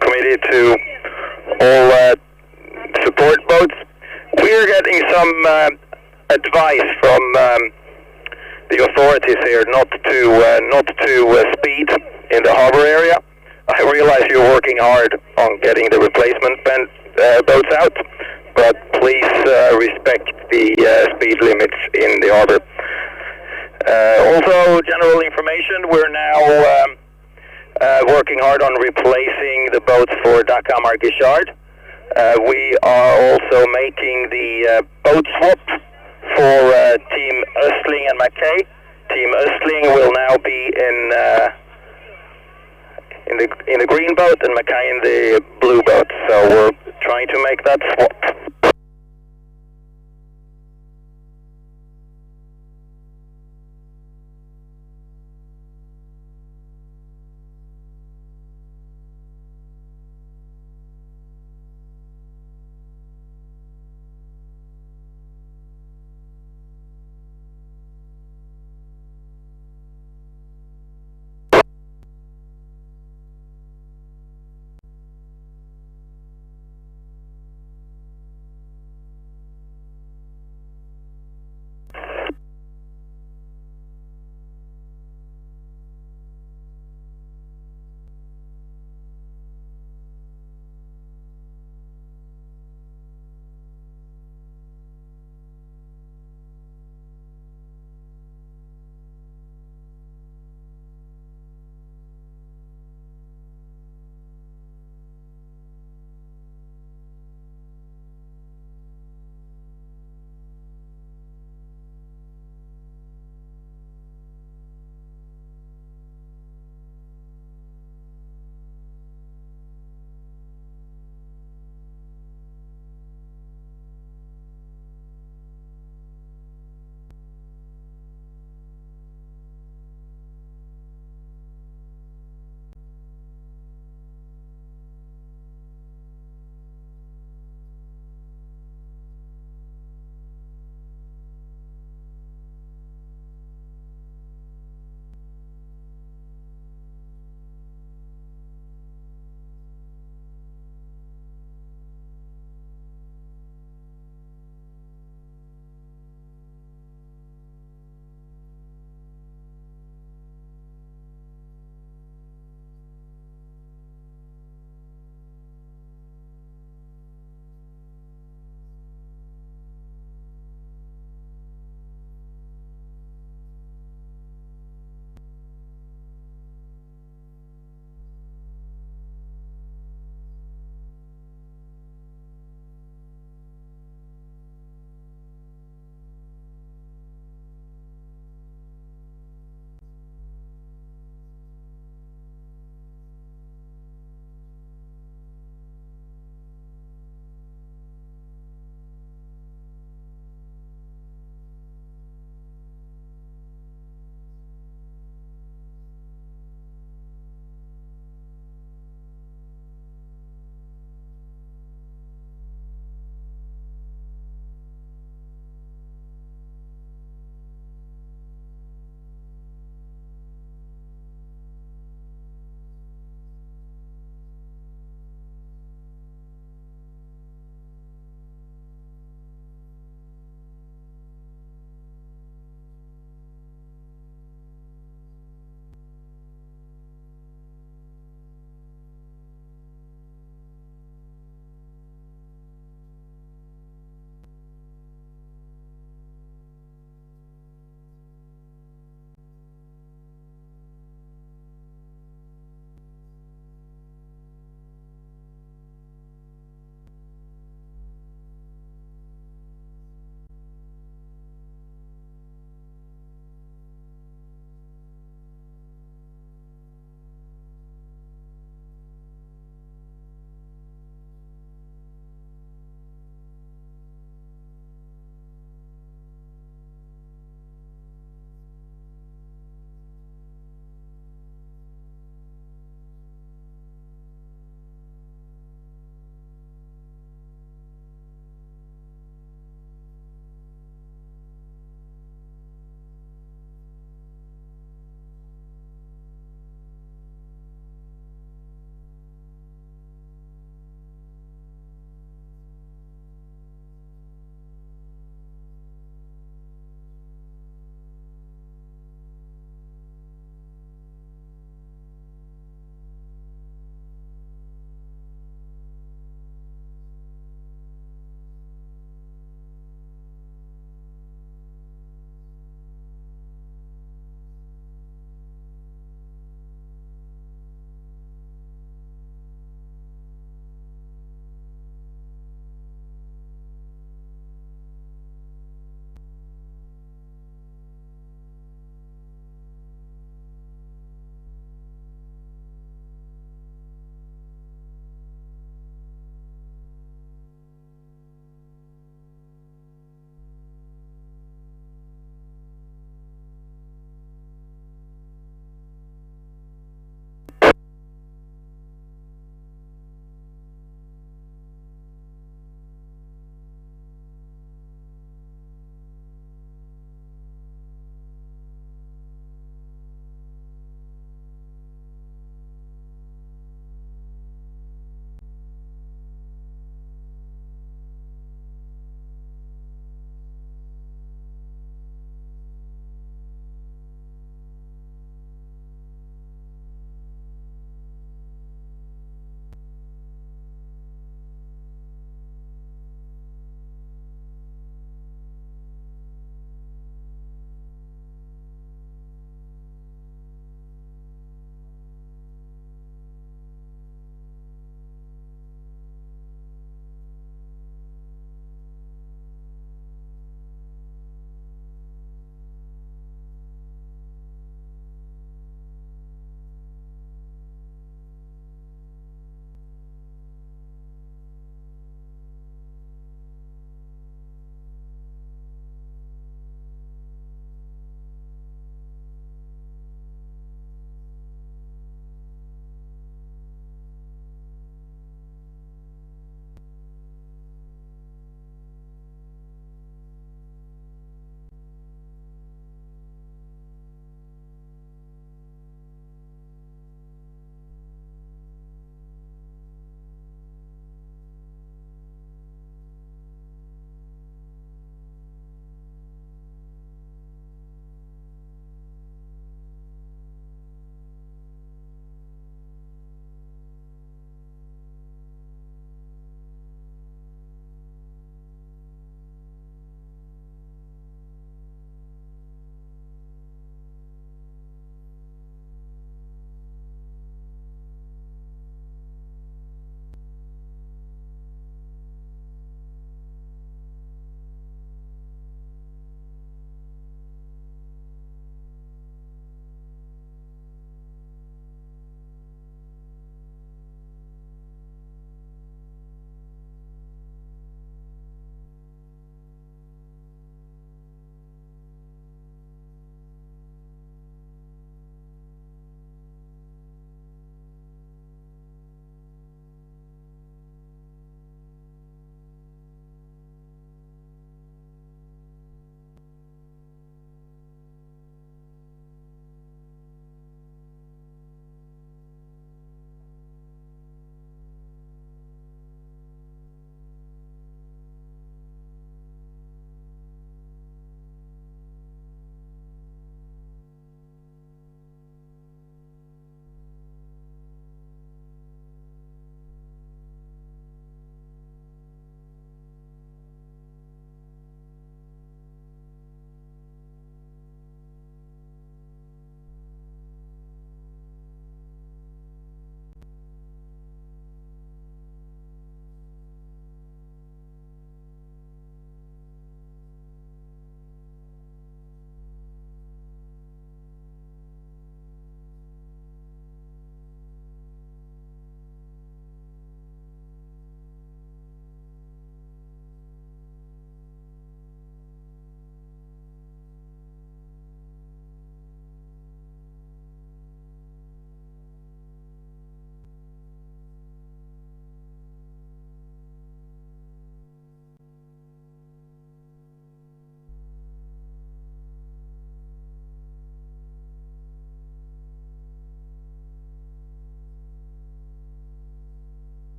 committee to all support boats. We're getting some advice from the authorities here not to speed in the harbor area. I realize you're working hard on getting the replacement boats out, but please respect the speed limits in the harbor. Also, general information, we're now working hard on replacing the boats for Dakamar Gishard. We are also making the boat swap for Team Östling and Mackay. Team Östling will now be in the green boat and Mackay in the blue boat. So we're trying to make that swap.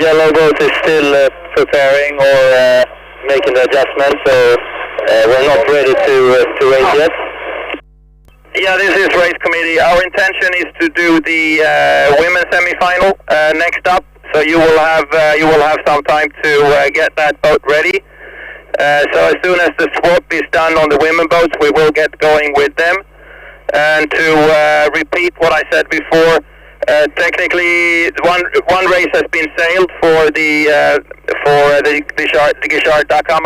yellow boat is still preparing or making the adjustment, so we're not ready to race yet. Yeah, this is race committee. Our intention is to do the women's semi-final next up. So you will have some time to get that boat ready. So as soon as the swap is done on the women boats, we will get going with them. And to repeat what I said before, technically one race has been sailed for the Gishard-Dakar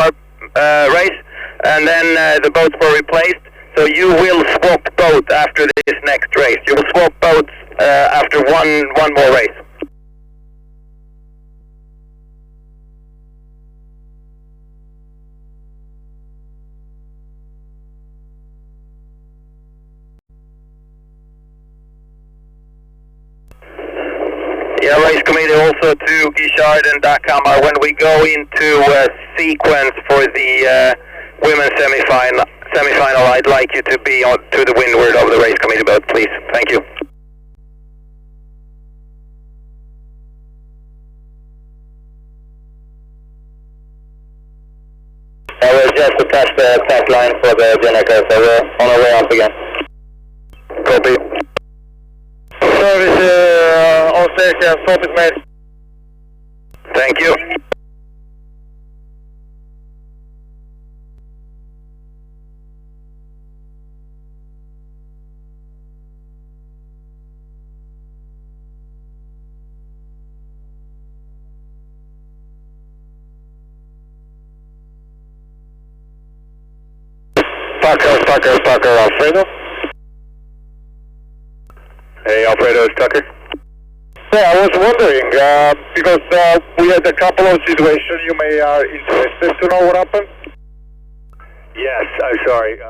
race, and then the boats were replaced. So you will swap boats after this next race. You will swap boats after one more race. Yeah, race committee also to Gishard and Dakar. When we go into sequence for the women's semi-final, I'd like you to be to the windward of the race committee boat, please. Thank you. We're just attached the pack line for the generator, so we're on our way up again. Copy. Service on station, stop is made. Thank you. Parker, Alfredo. Hey, Alfredo, it's Tucker. Yeah, I was wondering, because we had a couple of situations, you may are interested to know what happened? Yes, I'm sorry.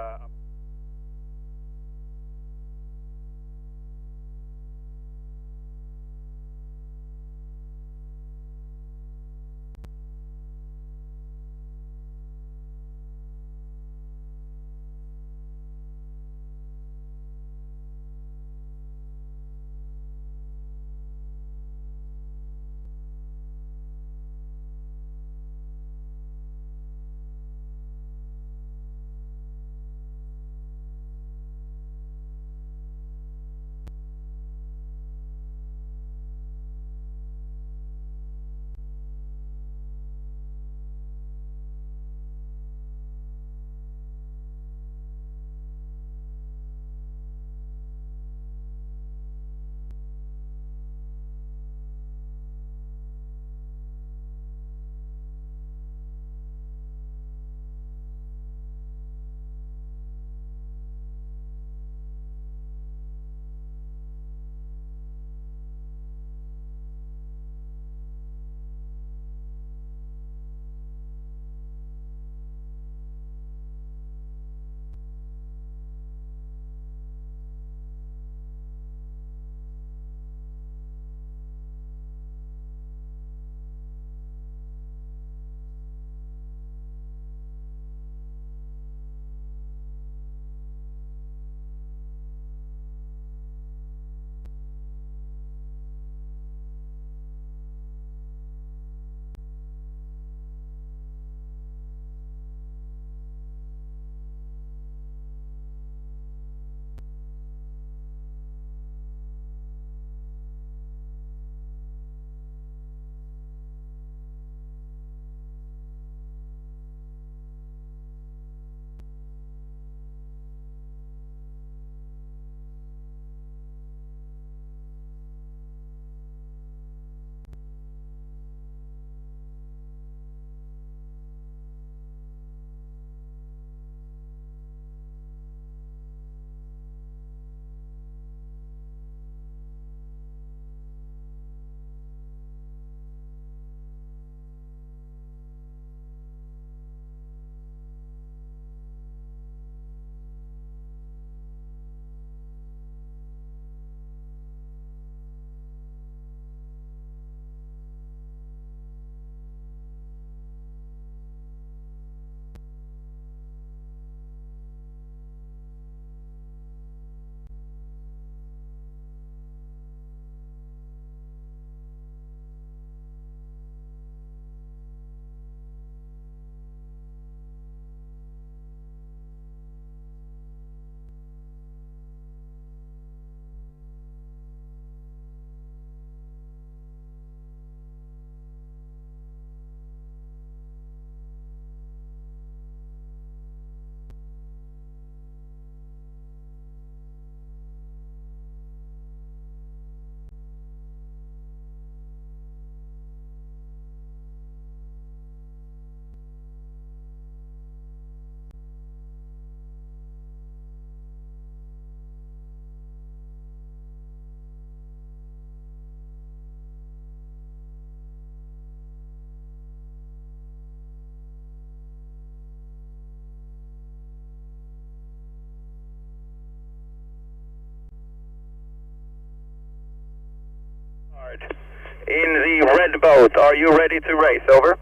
In the red boat, are you ready to race? Over.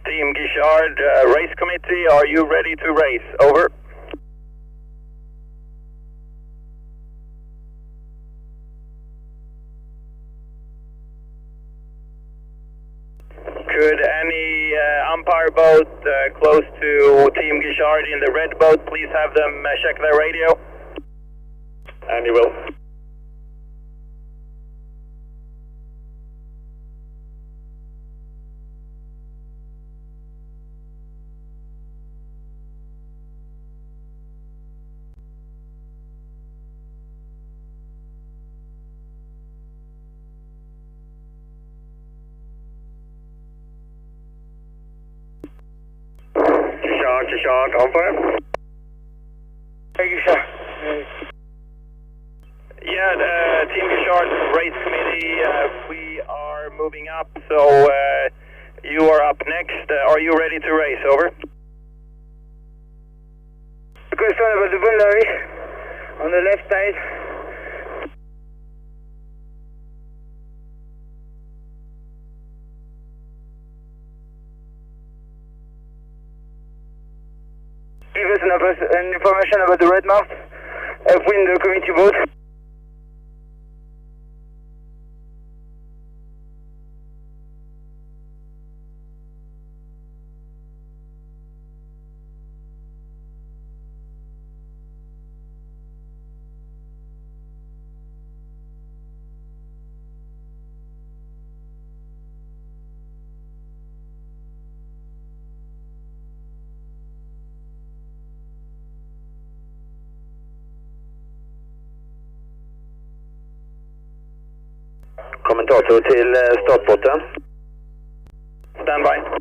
Team Guichard, race committee, are you ready to race? Over. Could any umpire boat close to Team Guichard in the red boat please have them check their radio? And you will. Guichard, umpire. Hey, Guichard. Yeah, Team Guichard race committee, we are moving up, so you are up next. Are you ready to race? Over. Question about the boundary on the left side. Give us an information about the red mark upwind the committee boat. Kommentator till startbåten. Standby.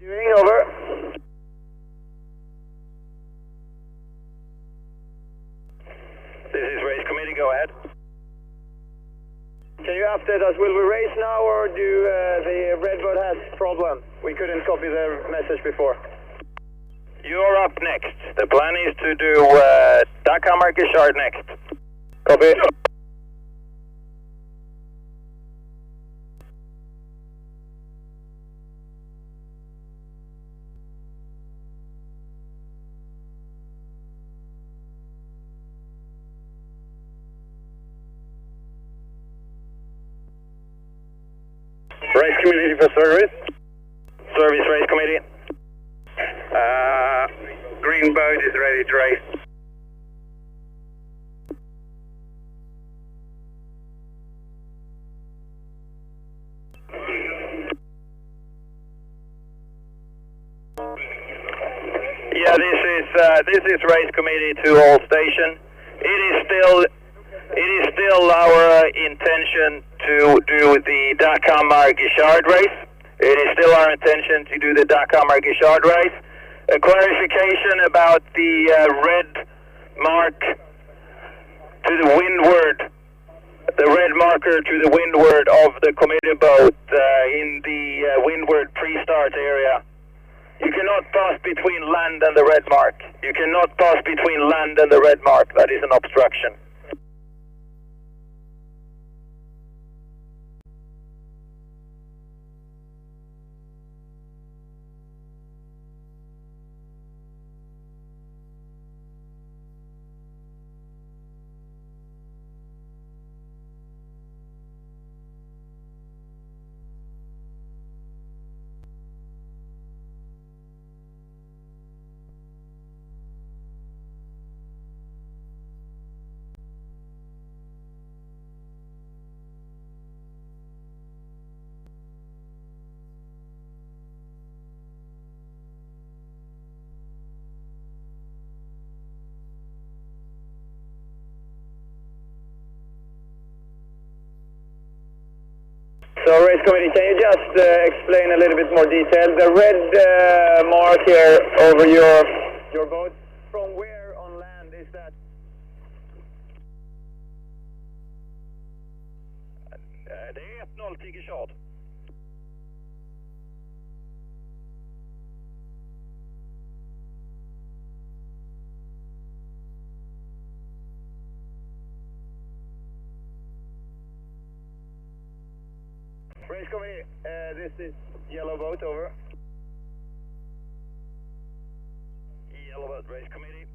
Steering over. This is race committee, go ahead. Can you update us, will we race now or do the red boat has problem? We couldn't copy the message before. You're up next. The plan is to do Dakar Guichard next. Copy. Race committee for service. Service race committee. Green boat is ready to race. Yeah, this is race committee to all station. It is still our intention to do the Dakar Guichard race. It is still our intention to do the Dakar Guichard race. A clarification about the red mark to the windward, the red marker to the windward of the committee boat in the windward pre-start area. You cannot pass between land and the red mark. You cannot pass between land and the red mark. That is an obstruction. So, race committee, can you just explain a little bit more detail? The red mark here over your boat, from where on land is that? Det är 1-0 Tigershard. Race committee, this is yellow boat, over. Yellow boat, race committee.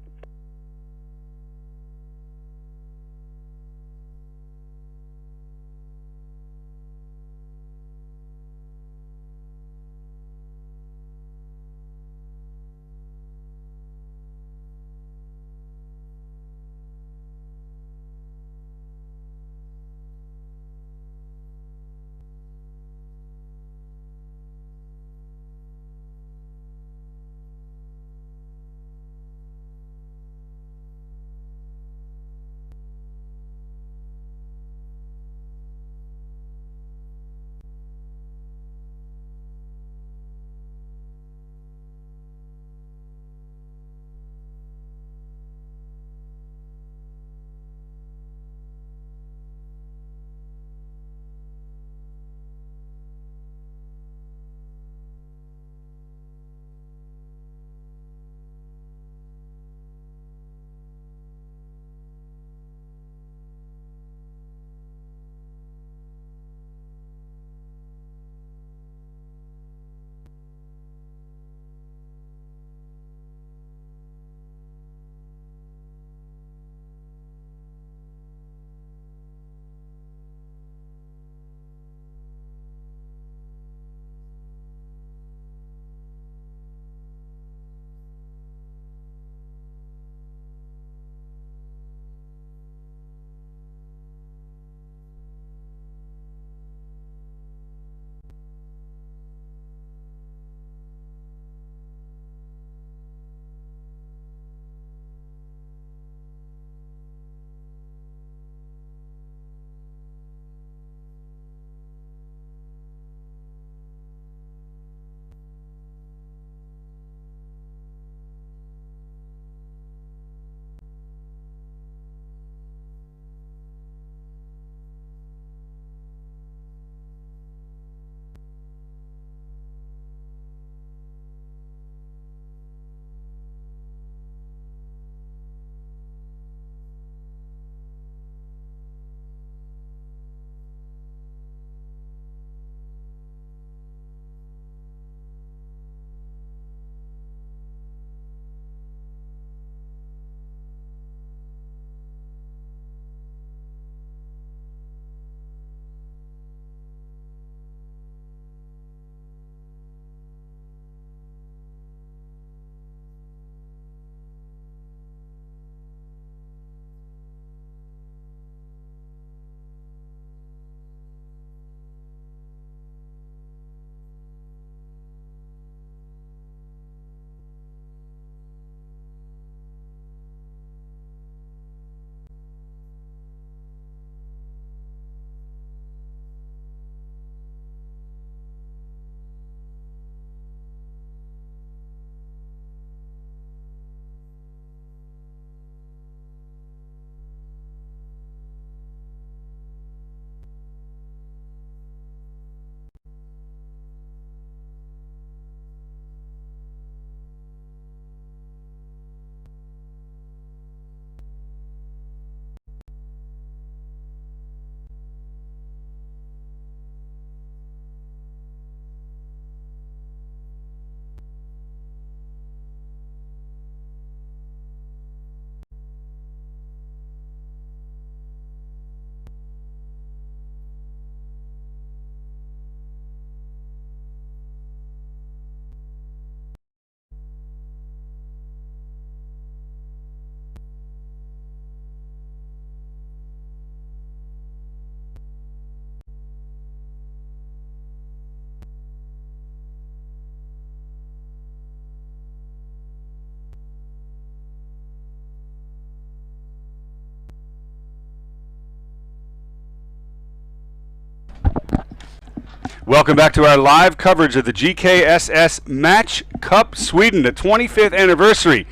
Welcome back to our live coverage of the GKSS Match Cup Sweden, the 25th anniversary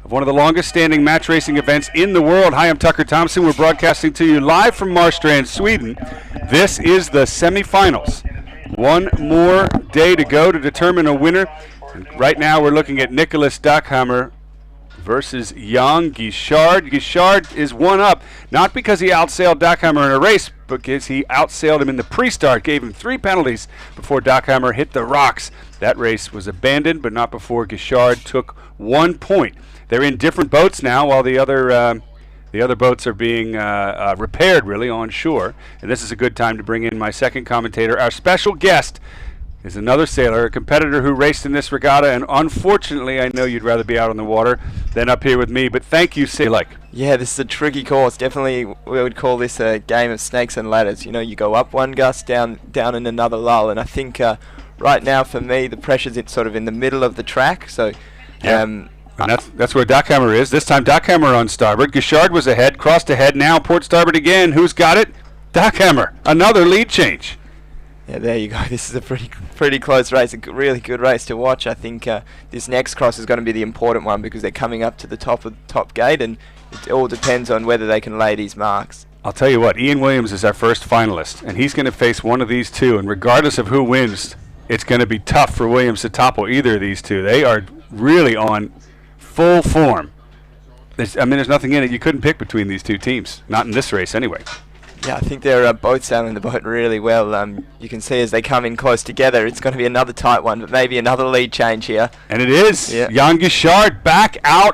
of one of the longest standing match racing events in the world. Hi, I'm Tucker Thompson. We're broadcasting to you live from Marstrand, Sweden. This is the semifinals. One more day to go to determine a winner. And right now we're looking at Nicholas Dackhammer versus Jan Guichard. Guichard is one up, not because he outsailed Dackhammer in a race, but because he outsailed him in the pre-start, gave him 3 penalties before Dackhammer hit the rocks. That race was abandoned, but not before Guichard took 1 point. They're in different boats now, while the other boats are being repaired, really, on shore. And this is a good time to bring in my second commentator. Our special guest is another sailor, a competitor who raced in this regatta, and unfortunately, I know you'd rather be out on the water than up here with me, but thank you, Sailor. Yeah, this is a tricky course. Definitely, we would call this a game of snakes and ladders. You know, you go up one gust, down in another lull, and I think right now, for me, the pressure's sort of in the middle of the track, so... Yeah. And that's where Dackhammer is. This time, Dackhammer on starboard. Guichard was ahead, crossed ahead, now port starboard again. Who's got it? Dackhammer. Another lead change. Yeah, there you go. This is a pretty close race, a really good race to watch. I think this next cross is going to be the important one because they're coming up to the top of the top gate, and it all depends on whether they can lay these marks. I'll tell you what, Ian Williams is our first finalist, and he's going to face one of these two, and regardless of who wins, it's going to be tough for Williams to topple either of these two. They are really on full form. There's nothing in it. You couldn't pick between these two teams, not in this race anyway. Yeah, I think they're both sailing the boat really well. You can see as they come in close together, it's going to be another tight one, but maybe another lead change here. And it is. Yeah. Jan Guichard back out